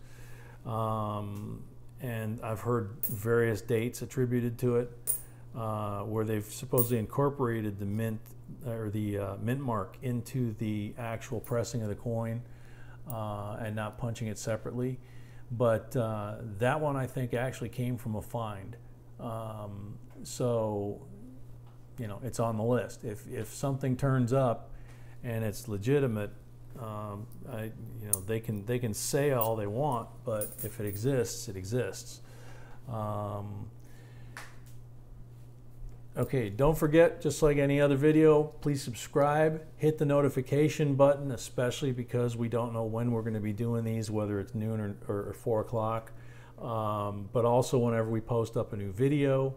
and I've heard various dates attributed to it, where they've supposedly incorporated the mint or the mint mark into the actual pressing of the coin and not punching it separately. But that one I think actually came from a find. So, you know, it's on the list. If something turns up and it's legitimate, you know, they can say all they want, but if it exists, it exists. Okay, don't forget, just like any other video, please subscribe, hit the notification button, especially because we don't know when we're going to be doing these, whether it's noon or 4 o'clock, but also whenever we post up a new video.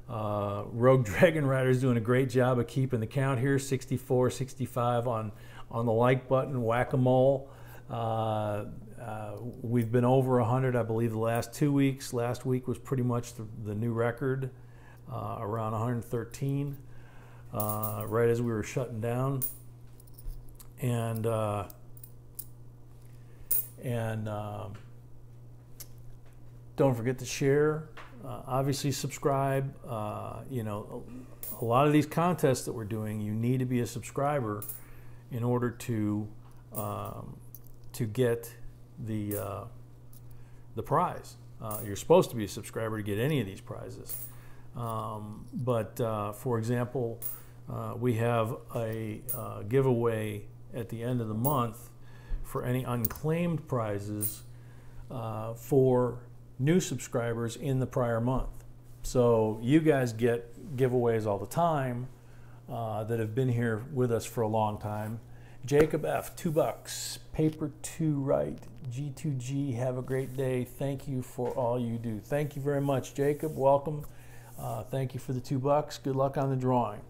Rogue Dragon Rider is doing a great job of keeping the count here, 64, 65 on the like button, whack-a-mole. We've been over 100, I believe, the last 2 weeks. Last week was pretty much the new record. Around 113, right as we were shutting down, and don't forget to share. Obviously, subscribe. You know, a lot of these contests that we're doing, you need to be a subscriber in order to get the prize. You're supposed to be a subscriber to get any of these prizes. For example, we have a giveaway at the end of the month for any unclaimed prizes for new subscribers in the prior month. So you guys get giveaways all the time that have been here with us for a long time. Jacob F, $2. Paper to write. G2G, have a great day. Thank you for all you do. Thank you very much, Jacob. Welcome. Thank you for the $2. Good luck on the drawing.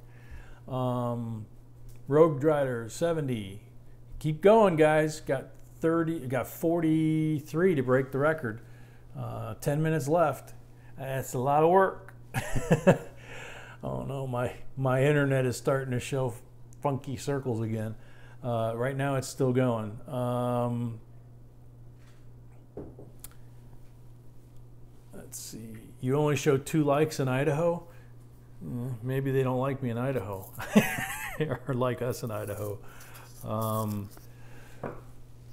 Rogue Drider, 70. Keep going, guys. Got 43 to break the record. 10 minutes left. That's a lot of work. Oh no, my internet is starting to show funky circles again. Right now it's still going. Let's see. You only show 2 likes in Idaho? Maybe they don't like me in Idaho. Or like us in Idaho.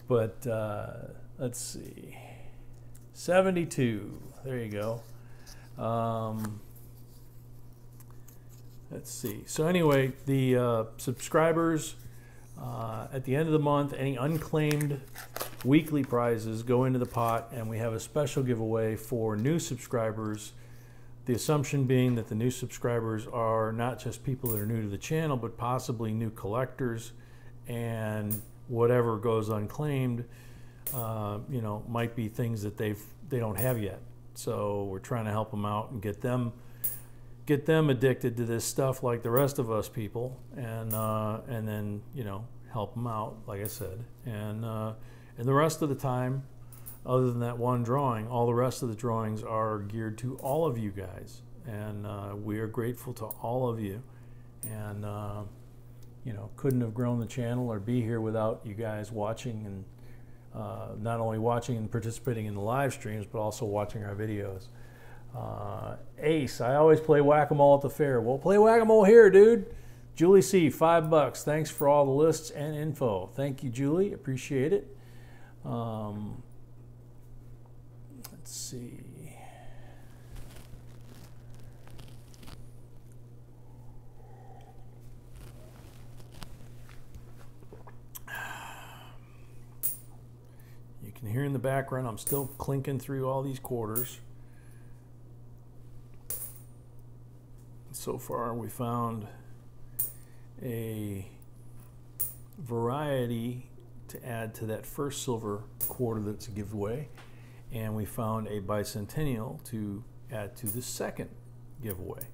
Let's see. 72. There you go. Let's see. So anyway, the subscribers, at the end of the month, any unclaimed weekly prizes go into the pot, and we have a special giveaway for new subscribers. The assumption being that the new subscribers are not just people that are new to the channel, but possibly new collectors, and whatever goes unclaimed, you know, might be things that they don't have yet. So we're trying to help them out and get them addicted to this stuff like the rest of us people, and then, you know, help them out, like I said, and the rest of the time, other than that one drawing, all the rest of the drawings are geared to all of you guys, and we are grateful to all of you, and you know, couldn't have grown the channel or be here without you guys watching, and not only watching and participating in the live streams, but also watching our videos. Ace, I always play whack-a-mole at the fair. Well, play whack-a-mole here, dude. Julie C, $5. Thanks for all the lists and info. Thank you, Julie. Appreciate it. Let's see. You can hear in the background, I'm still clinking through all these quarters. So far, we found a variety to add to that first silver quarter that's a giveaway, and we found a bicentennial to add to the second giveaway.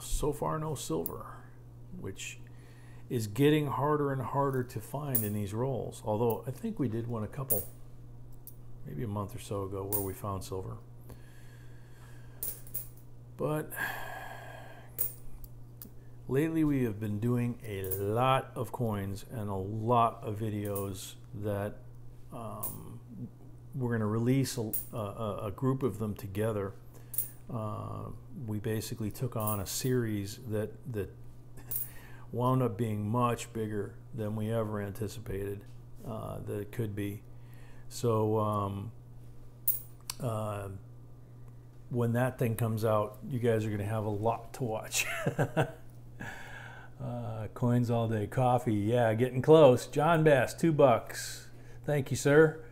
So far, no silver, which is getting harder and harder to find in these rolls. Although I think we did one a couple, maybe a month or so ago, where we found silver. But lately we have been doing a lot of coins and a lot of videos that we're going to release a group of them together. We basically took on a series that wound up being much bigger than we ever anticipated that it could be. So when that thing comes out, you guys are going to have a lot to watch. Coins all day. Coffee, yeah, getting close. John Bass, $2. Thank you, sir.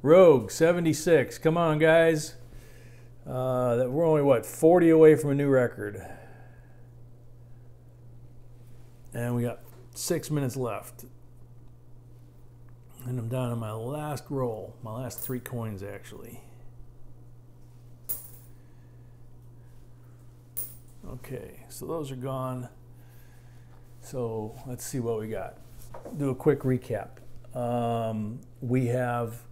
Rogue, 76. Come on, guys. We're only, what, 40 away from a new record. And we got 6 minutes left. And I'm down to my last roll. My last 3 coins, actually. Okay, so those are gone. So let's see what we got. Do a quick recap. We have,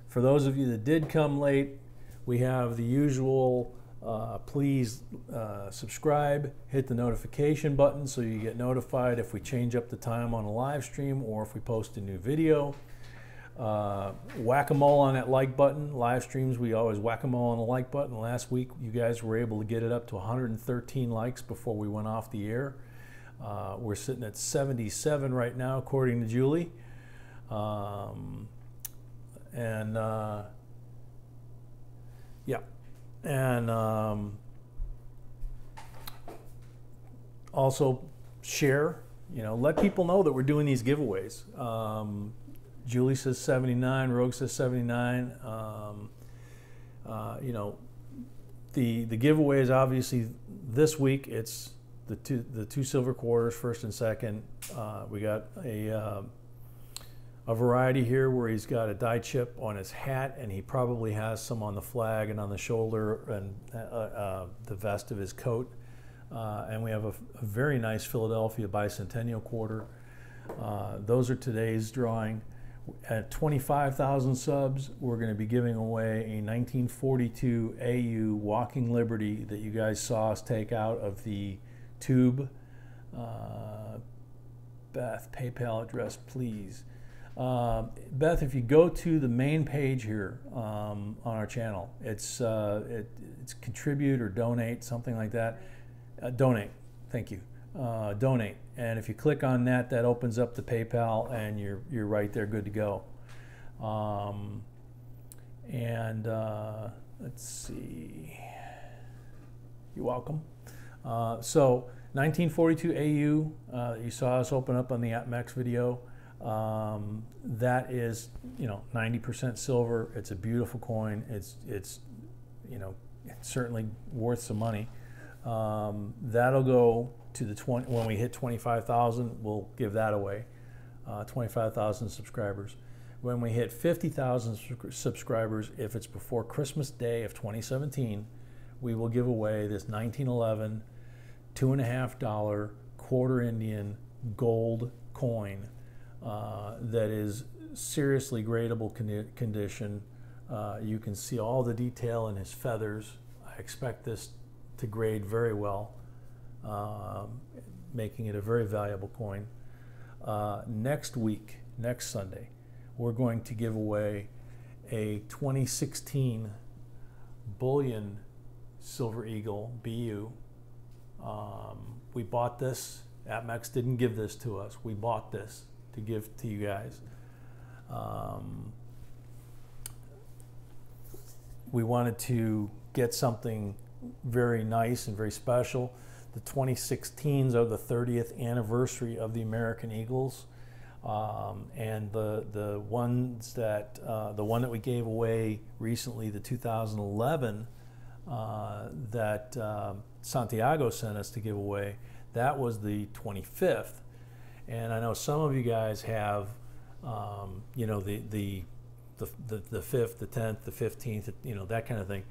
for those of you that did come late, we have the usual, please subscribe, hit the notification button so you get notified if we change up the time on a live stream or if we post a new video. Whack-a-mole on that like button. Live streams, we always whack-a-mole on the like button. Last week, you guys were able to get it up to 113 likes before we went off the air. We're sitting at 77 right now, according to Julie. Yeah. And also share, you know, let people know that we're doing these giveaways. Julie says 79, Rogue says 79. You know, the giveaway is obviously this week. It's the two silver quarters, first and second. We got a variety here where he's got a die chip on his hat, and he probably has some on the flag and on the shoulder and the vest of his coat. And we have a very nice Philadelphia bicentennial quarter. Those are today's drawing. At 25,000 subs, we're going to be giving away a 1942 AU Walking Liberty that you guys saw us take out of the tube. Beth, PayPal address, please. Beth, if you go to the main page here on our channel, it's contribute or donate, something like that. Donate, thank you. Donate, and if you click on that, that opens up the PayPal, and you're right there, good to go. Let's see. You're welcome. So 1942 AU, you saw us open up on the AppMex video. That is, 90% silver. It's a beautiful coin. It's it's certainly worth some money. That'll go to the when we hit 25,000, we'll give that away. 25,000 subscribers. When we hit 50,000 subscribers, if it's before Christmas Day of 2017, we will give away this 1911 $2.50 quarter Indian gold coin that is seriously gradable condition. You can see all the detail in his feathers. I expect this to grade very well, making it a very valuable coin. Next week, next Sunday, we're going to give away a 2016 Bullion Silver Eagle BU. We bought this. AppMex didn't give this to us. We bought this to give to you guys. We wanted to get something very nice and very special. The 2016s are the 30th anniversary of the American Eagles, and the ones that the one that we gave away recently, the 2011 that Santiago sent us to give away, that was the 25th. And I know some of you guys have, the 5th, the 10th, the 15th, that kind of thing.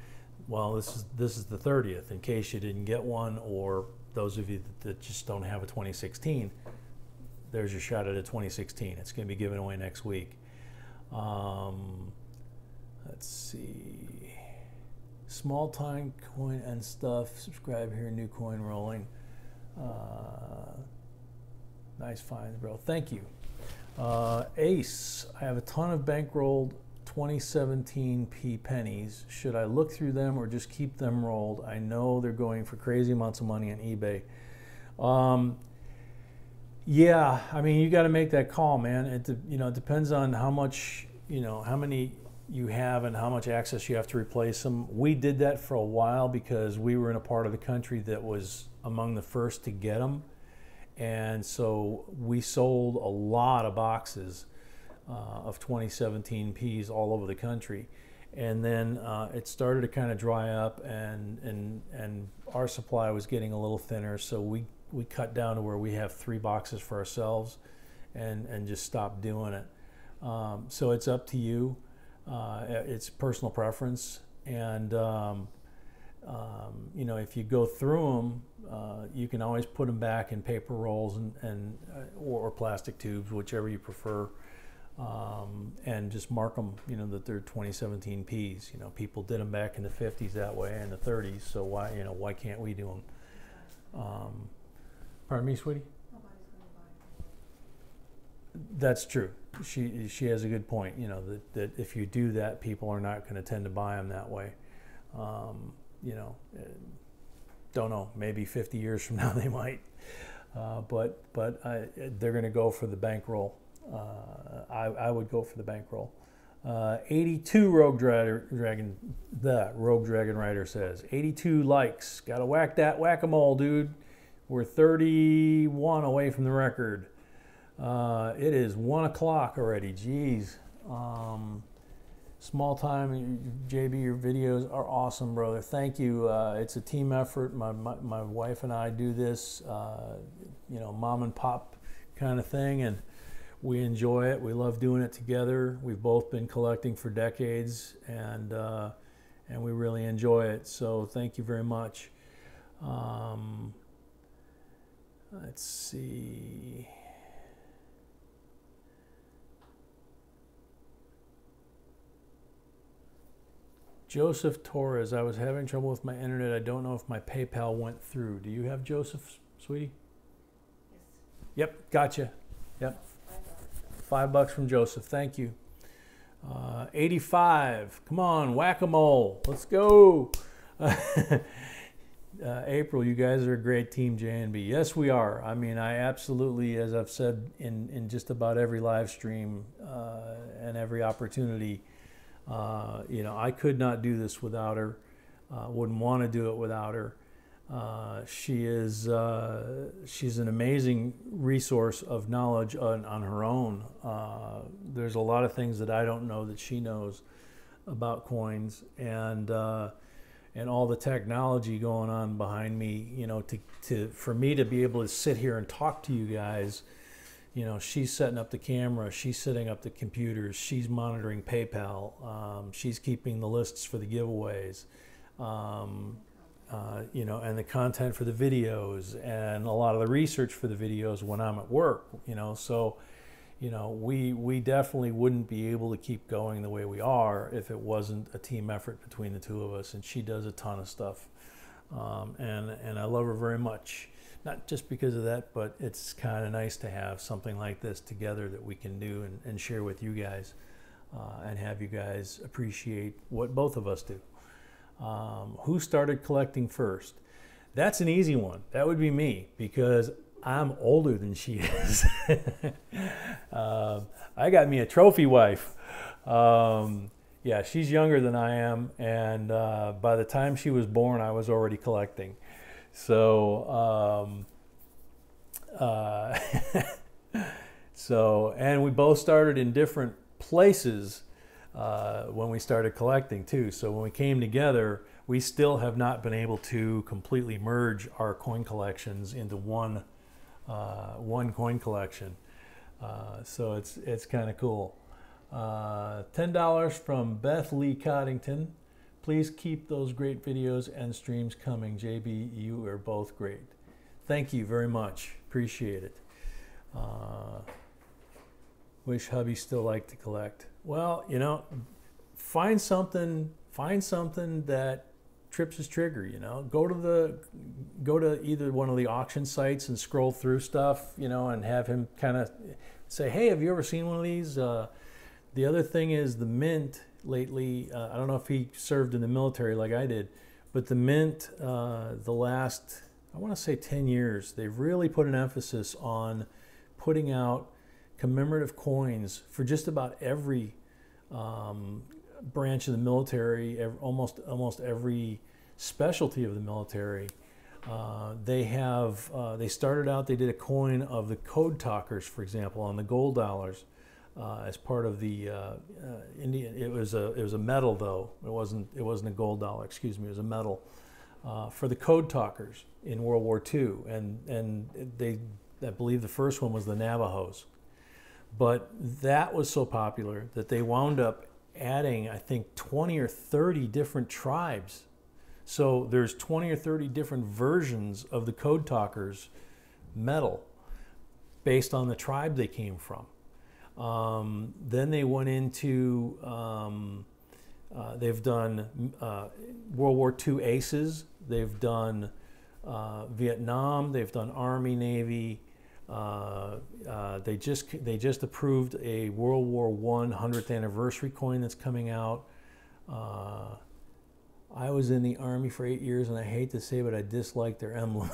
Well, this is the 30th, in case you didn't get one, or those of you that just don't have a 2016. There's your shot at a 2016. It's going to be given away next week. Let's see. Small time coin and stuff. Subscribe here. New coin rolling. Nice finds, bro. Thank you. Ace. I have a ton of bankrolled 2017 P pennies. Should I look through them or just keep them rolled? I know they're going for crazy amounts of money on eBay. Yeah, I mean, you got to make that call, man. It depends on how much, how many you have and how much access you have to replace them. We did that for a while because we were in a part of the country that was among the first to get them, and so we sold a lot of boxes of 2017 Ps all over the country, and then it started to kind of dry up, and our supply was getting a little thinner, so we cut down to where we have 3 boxes for ourselves, and just stopped doing it. So it's up to you. It's personal preference, and if you go through them, you can always put them back in paper rolls or plastic tubes, whichever you prefer. And just mark them, that they're 2017 Ps. People did them back in the 50s that way and the 30s, so why can't we do them? Pardon me, sweetie? Nobody's going to buy them. That's true. She has a good point. That if you do that, people are not going to tend to buy them that way. Don't know. Maybe 50 years from now they might, but they're going to go for the bankroll. I would go for the bankroll. 82 Rogue Dragon. The Rogue Dragon Rider says 82 likes. Gotta whack that whack-a-mole, dude. We're 31 away from the record. It is 1 o'clock already. Jeez. Small time, JB, your videos are awesome, brother. Thank you. It's a team effort. My wife and I do this, you know, mom and pop kind of thing, and we enjoy it. We love doing it together. We've both been collecting for decades, and we really enjoy it. So thank you very much. Let's see. Joseph Torres, I was having trouble with my internet. I don't know if my PayPal went through. Do you have Joseph, sweetie? Yes. Yep, gotcha. Yep. $5 from Joseph. Thank you. 85. Come on, whack-a-mole. Let's go. April, you guys are a great team, J&B. Yes, we are. I mean, I absolutely, as I've said in just about every live stream and every opportunity, you know, I could not do this without her. Wouldn't want to do it without her. She's an amazing resource of knowledge on her own. There's a lot of things that I don't know that she knows about coins, and all the technology going on behind me. You know, for me to be able to sit here and talk to you guys. You know, she's setting up the camera, she's setting up the computers, she's monitoring PayPal, she's keeping the lists for the giveaways, you know, and the content for the videos, and a lot of the research for the videos when I'm at work, you know. So, you know, we definitely wouldn't be able to keep going the way we are if it wasn't a team effort between the two of us, and she does a ton of stuff, and I love her very much. Not just because of that, but it's kind of nice to have something like this together that we can do and share with you guys, and have you guys appreciate what both of us do. Who started collecting first? That's an easy one. That would be me, because I'm older than she is. I got me a trophy wife. Yeah, she's younger than I am, and by the time she was born, I was already collecting. So, and we both started in different places when we started collecting too. So when we came together, we still have not been able to completely merge our coin collections into one coin collection. So it's kind of cool. $10 from Beth Lee Coddington. Please keep those great videos and streams coming. JB, you are both great. Thank you very much. Appreciate it. Wish hubby still liked to collect. Well, you know, find something that trips his trigger, you know. Go to either one of the auction sites and scroll through stuff, you know, and have him kind of say, hey, have you ever seen one of these? The other thing is the Mint lately, I don't know if he served in the military like I did, but the Mint, the last, I want to say 10 years, they've really put an emphasis on putting out commemorative coins for just about every branch of the military, almost every specialty of the military. They started out, they did a coin of the code talkers, for example, on the gold dollars. As part of the Indian, it was a metal though. It wasn't a gold dollar. Excuse me. It was a metal for the code talkers in World War II, and I believe the first one was the Navajos. But that was so popular that they wound up adding, I think, 20 or 30 different tribes. So there's 20 or 30 different versions of the code talkers metal based on the tribe they came from. Then they went into, they've done World War II aces, they've done Vietnam, they've done Army, Navy. They just approved a World War I 100th anniversary coin that's coming out. I was in the Army for 8 years, and I hate to say it, but I disliked their emblem.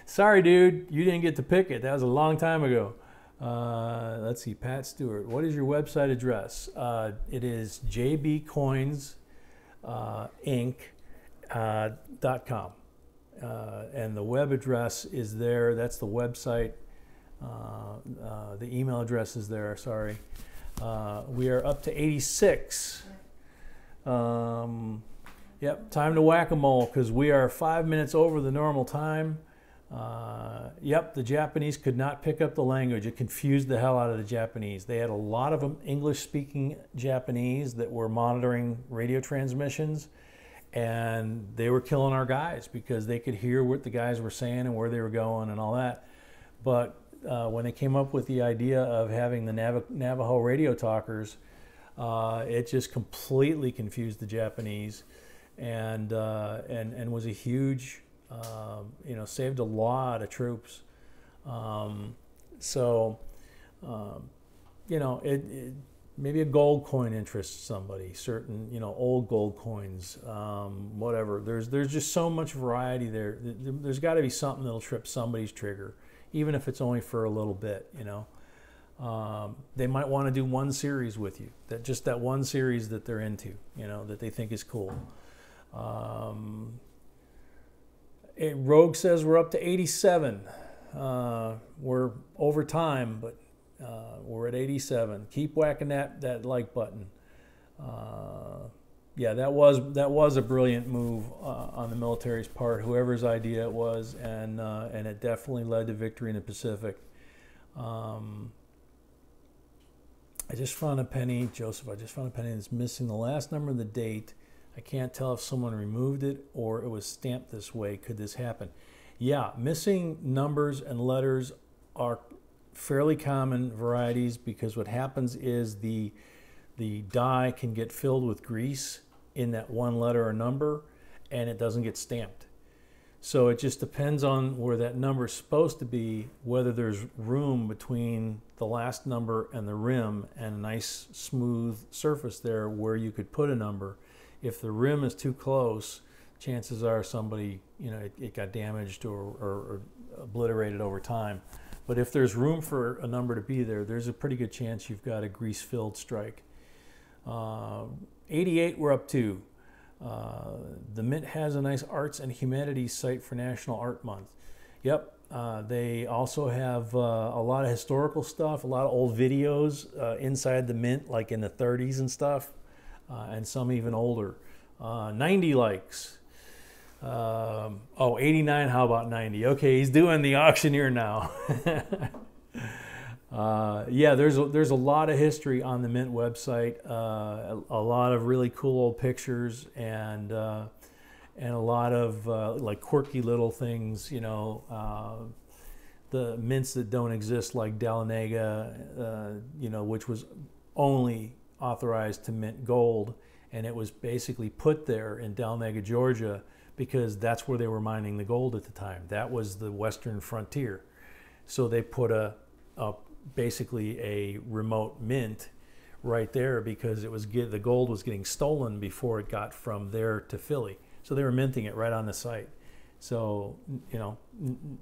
Sorry, dude, you didn't get to pick it. That was a long time ago. Let's see, Pat Stewart. What is your website address? It is jbcoinsinc.com. And the web address is there. That's the website. The email address is there, sorry. We are up to 86. Yep, time to whack-a-mole because we are 5 minutes over the normal time. Yep, the Japanese could not pick up the language. It confused the hell out of the Japanese. They had a lot of English-speaking Japanese that were monitoring radio transmissions, and they were killing our guys because they could hear what the guys were saying and where they were going and all that. But when they came up with the idea of having the Navajo radio talkers, it just completely confused the Japanese, and was a huge, you know, saved a lot of troops. You know, maybe a gold coin interests somebody, certain, you know, old gold coins, whatever. There's just so much variety there. There's got to be something that'll trip somebody's trigger, even if it's only for a little bit, you know. They might want to do one series with you, just that one series that they're into, you know, that they think is cool. Rogue says we're up to 87. We're over time, but we're at 87. Keep whacking that like button. Yeah, that was a brilliant move on the military's part, whoever's idea it was, and it definitely led to victory in the Pacific. I just found a penny, Joseph. I just found a penny that's missing the last number of the date. I can't tell if someone removed it or it was stamped this way. Could this happen? Yeah, missing numbers and letters are fairly common varieties because what happens is the die can get filled with grease in that one letter or number and it doesn't get stamped. So it just depends on where that number is supposed to be, whether there's room between the last number and the rim and a nice smooth surface there where you could put a number. If the rim is too close, chances are somebody, you know, it got damaged or obliterated over time. But if there's room for a number to be there, there's a pretty good chance you've got a grease-filled strike. 88 we're up to. The Mint has a nice arts and humanities site for National Art Month. Yep, they also have a lot of historical stuff, a lot of old videos inside the Mint, like in the 30s and stuff, and some even older. 90 likes. Oh, 89, how about 90? Okay, he's doing the auctioneer now. Yeah, there's a lot of history on the Mint website, a lot of really cool old pictures, and a lot of like quirky little things, you know, the mints that don't exist, like Dahlonega, you know, which was only authorized to mint gold, and it was basically put there in Dahlonega, Georgia, because that's where they were mining the gold at the time. That was the western frontier. So they put basically a remote mint right there because it was the gold was getting stolen before it got from there to Philly. So they were minting it right on the site. So, you know,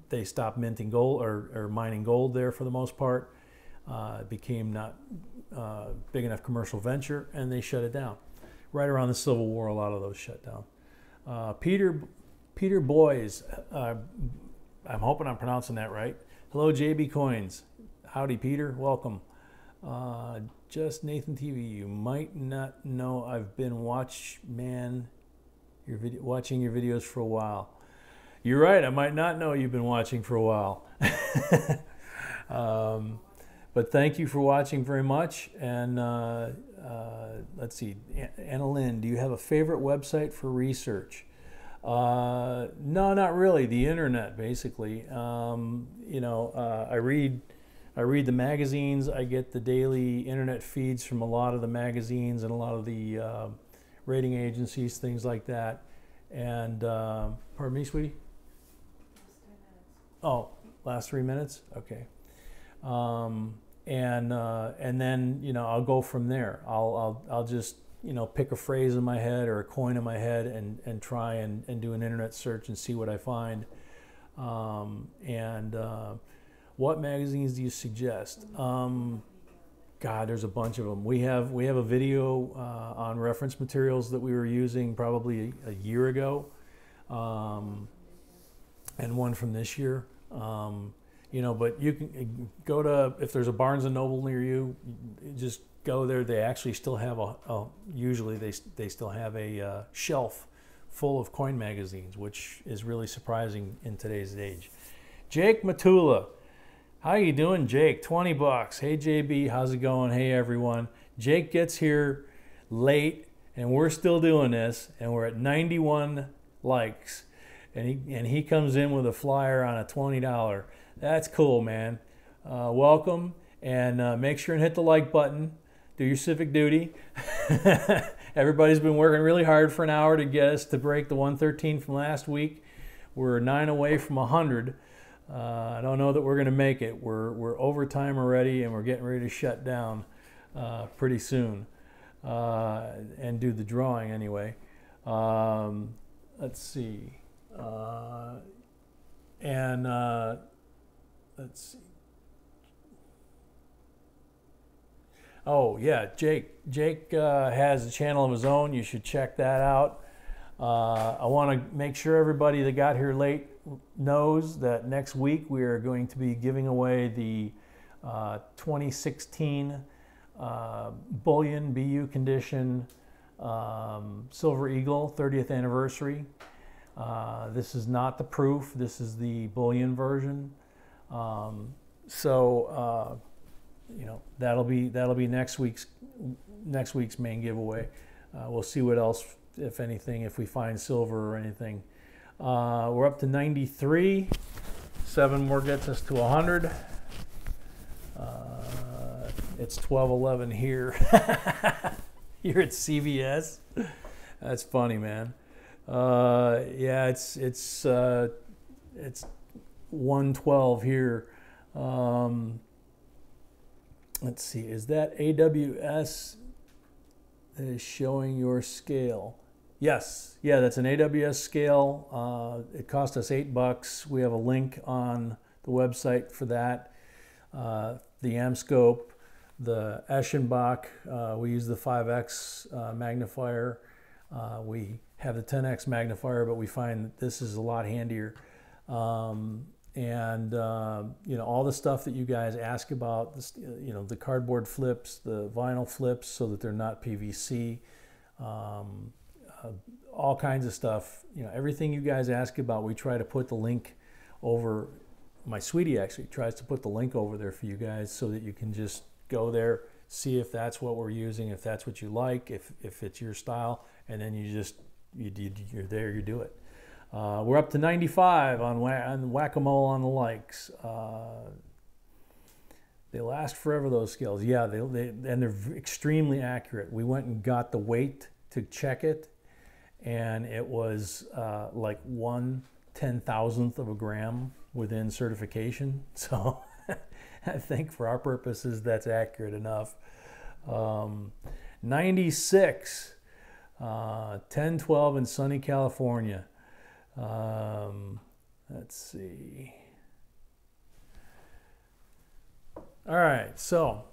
they stopped minting gold or mining gold there for the most part. It became not big enough commercial venture, and they shut it down. Right around the Civil War, a lot of those shut down. Peter Boys, I'm hoping I'm pronouncing that right. Hello, JB Coins. Howdy, Peter. Welcome. Just Nathan TV. You might not know I've been watching your videos for a while. You're right. I might not know you've been watching for a while. But thank you for watching very much. And let's see. Anna Lynn, do you have a favorite website for research? No, not really. The internet, basically. You know, I read the magazines. I get the daily internet feeds from a lot of the magazines and a lot of the rating agencies, things like that. And pardon me, sweetie? Oh, last 3 minutes? Okay. And then, you know, I'll go from there. I'll just, you know, pick a phrase in my head or a coin in my head and try and do an internet search and see what I find. What magazines do you suggest? God, there's a bunch of them. We have a video on reference materials that we were using probably a year ago, and one from this year. you know, but you can go to, if there's a Barnes and Noble near you, just go there. They actually still have usually they still have a shelf full of coin magazines, which is really surprising in today's age. Jake Matula, how you doing, Jake? 20 bucks. Hey JB, how's it going? Hey everyone. Jake gets here late and we're still doing this, and we're at 91 likes, and he comes in with a flyer on a $20. That's cool, man. Welcome, and make sure and hit the like button. Do your civic duty. Everybody's been working really hard for an hour to get us to break the 113 from last week. We're 9 away from 100. I don't know that we're going to make it. We're overtime already, and we're getting ready to shut down pretty soon and do the drawing anyway. Let's see. Let's see. Oh yeah, Jake has a channel of his own. You should check that out. I want to make sure everybody that got here late knows that next week we are going to be giving away the 2016 Bullion BU condition Silver Eagle 30th anniversary. This is not the proof. This is the Bullion version. You know, that'll be next week's main giveaway. We'll see what else, if anything, if we find silver or anything. We're up to 93. 7 more gets us to 100. It's 12:11 here. You're at CVS. That's funny, man. Yeah, it's 1:12 here. Let's see, is that AWS that is showing your scale? Yes, yeah, that's an AWS scale. It cost us $8. We have a link on the website for that. The AmScope, the ESCHENBACH, we use the 5X magnifier. We have the 10X magnifier, but we find that this is a lot handier. You know, all the stuff that you guys ask about, you know, the cardboard flips, the vinyl flips so that they're not PVC, all kinds of stuff, you know, everything you guys ask about, we try to put the link over. My sweetie actually tries to put the link over there for you guys so that you can just go there, see if that's what we're using, if that's what you like, if it's your style, and then you're there, you do it. We're up to 95 on whack-a-mole on the likes. They last forever, those scales. Yeah, and they're extremely accurate. We went and got the weight to check it, and it was like 1/10,000th of a gram within certification. So I think for our purposes, that's accurate enough. 96, 10/12 in sunny California. Let's see. All right, so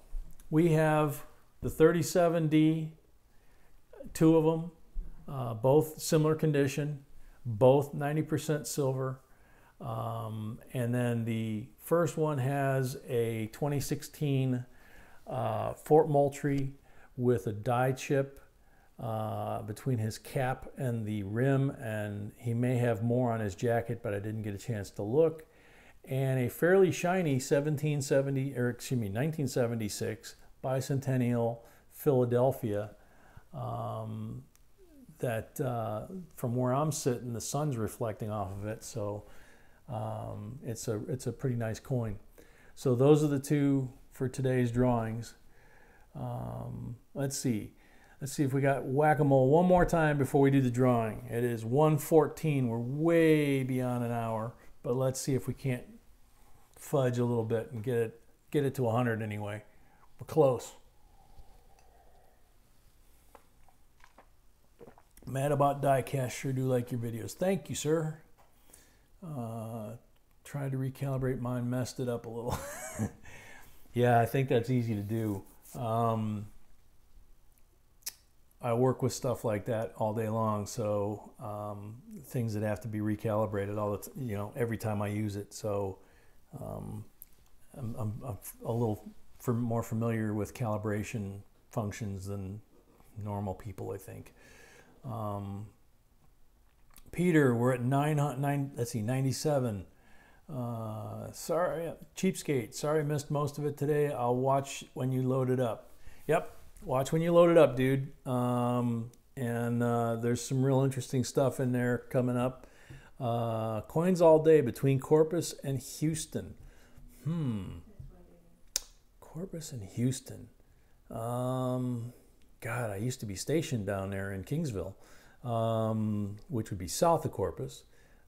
we have the 37D, 2 of them, both similar condition, both 90% silver. And then the first one has a 2016 Fort Moultrie with a die chip between his cap and the rim, and he may have more on his jacket, but I didn't get a chance to look. And a fairly shiny 1976 Bicentennial Philadelphia that from where I'm sitting, the sun's reflecting off of it, so it's a pretty nice coin. So those are the 2 for today's drawings. Let's see if we got whack-a-mole one more time before we do the drawing. It is 1:14. We're way beyond an hour, but let's see if we can't fudge a little bit and get it to 100 anyway. We're close. Mad About Diecast, sure do like your videos. Thank you, sir. Tried to recalibrate mine, messed it up a little. Yeah, I think that's easy to do. I work with stuff like that all day long, so things that have to be recalibrated all the you know, every time I use it. So I'm a little more familiar with calibration functions than normal people, I think. Peter, we're at 97. Sorry, cheapskate. Sorry I missed most of it today. I'll watch when you load it up. Yep, watch when you load it up, dude. There's some real interesting stuff in there coming up. Coins all day between Corpus and Houston. Corpus and Houston. God, I used to be stationed down there in Kingsville, which would be south of Corpus.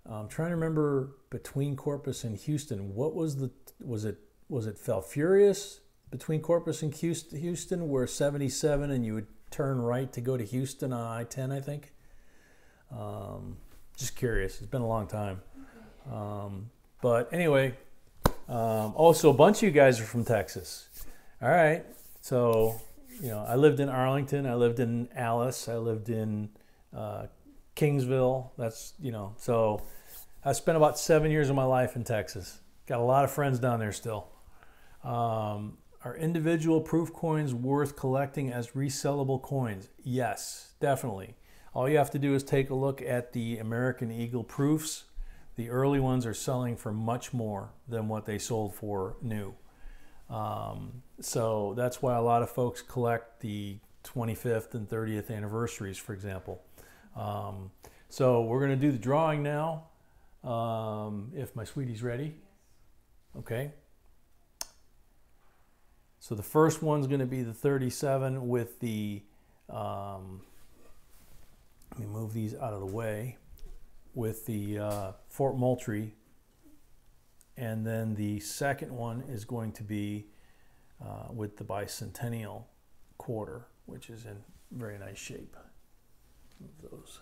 I'm trying to remember between Corpus and Houston. What was it Falfurrious between Corpus and Houston, where 77 and you would turn right to go to Houston on I-10, I think. Just curious. It's been a long time. But anyway, so a bunch of you guys are from Texas. All right. So, you know, I lived in Arlington. I lived in Alice. I lived in Kingsville. That's, you know, so I spent about 7 years of my life in Texas. Got a lot of friends down there still. Are individual proof coins worth collecting as resellable coins? Yes, definitely. All you have to do is take a look at the American Eagle proofs. The early ones are selling for much more than what they sold for new. So that's why a lot of folks collect the 25th and 30th anniversaries, for example. So we're going to do the drawing now. If my sweetie's ready. Okay. So the first one's going to be the 37 with the, let me move these out of the way, with the Fort Moultrie. And then the second one is going to be with the bicentennial quarter, which is in very nice shape. Move those.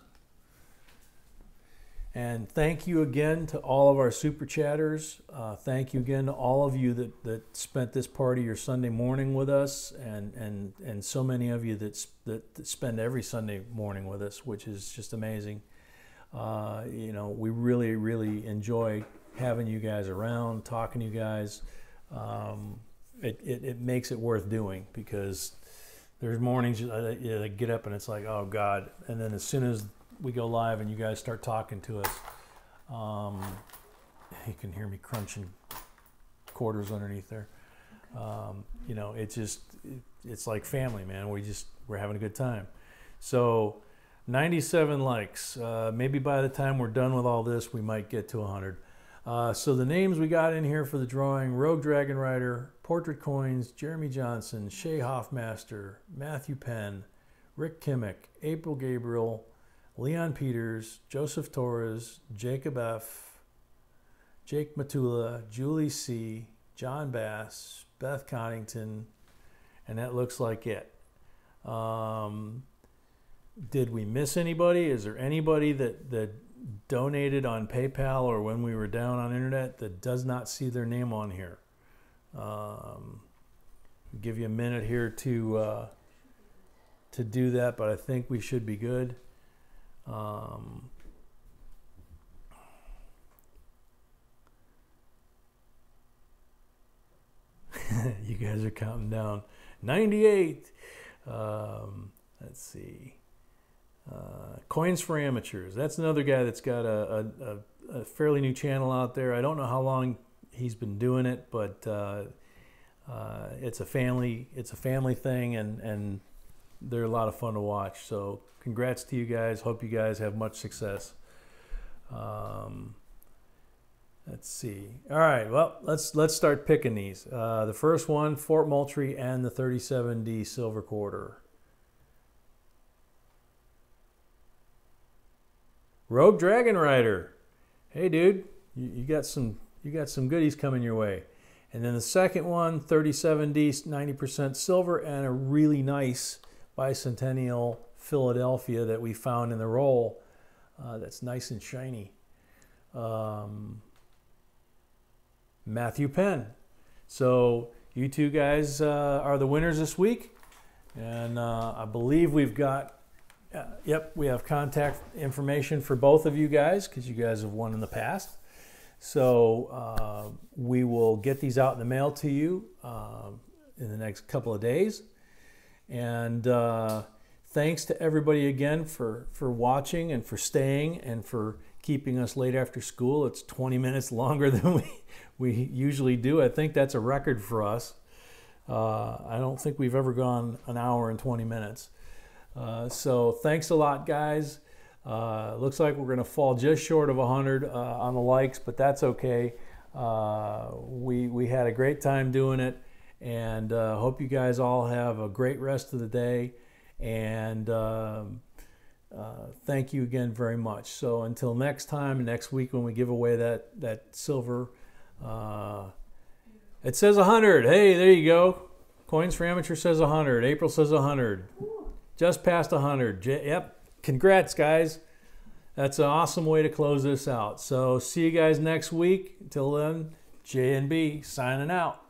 And thank you again to all of our super chatters. Thank you again to all of you that spent this part of your Sunday morning with us, and so many of you that spend every Sunday morning with us, which is just amazing. You know, we really, really enjoy having you guys around, talking to you guys. It makes it worth doing, because there's mornings I get up and it's like, oh God, and then as soon as we go live and you guys start talking to us, you can hear me crunching quarters underneath there. You know, it's like family, man. We're having a good time. So 97 likes. Maybe by the time we're done with all this, we might get to 100. So the names we got in here for the drawing: Rogue Dragon Rider, Portrait Coins, Jeremy Johnson, Shay Hoffmaster, Matthew Penn, Rick Kimmick, April Gabriel, Leon Peters, Joseph Torres, Jacob F., Jake Matula, Julie C., John Bass, Beth Connington, and that looks like it. Did we miss anybody? Is there anybody that donated on PayPal or when we were down on internet that does not see their name on here? Give you a minute here to do that, but I think we should be good. You guys are counting down. 98. Let's see. Coins for Amateurs. That's another guy that's got a fairly new channel out there. I don't know how long he's been doing it, but it's a family thing, and they're a lot of fun to watch. So congrats to you guys. Hope you guys have much success. Let's see. All right. Well, let's start picking these. The first one, Fort Moultrie and the 37D silver quarter. Rogue Dragon Rider. Hey, dude, you got some goodies coming your way. And then the second one, 37D, 90% silver, and a really nice bicentennial Philadelphia that we found in the roll. That's nice and shiny. Matthew Penn. So you two guys are the winners this week, and I believe we've got, yep, we have contact information for both of you guys, because you guys have won in the past. So we will get these out in the mail to you in the next couple of days. And thanks to everybody again for watching and for staying and for keeping us late after school. It's 20 minutes longer than we usually do. I think that's a record for us. I don't think we've ever gone an hour and 20 minutes. So thanks a lot, guys. Looks like we're going to fall just short of 100 on the likes, but that's okay. We had a great time doing it, and hope you guys all have a great rest of the day. And thank you again very much. So until next time, next week when we give away that silver, it says 100. Hey, there you go. Coins for Amateur says 100. April says 100. Just past 100. Yep. Congrats, guys. That's an awesome way to close this out. So see you guys next week. Until then, J&B signing out.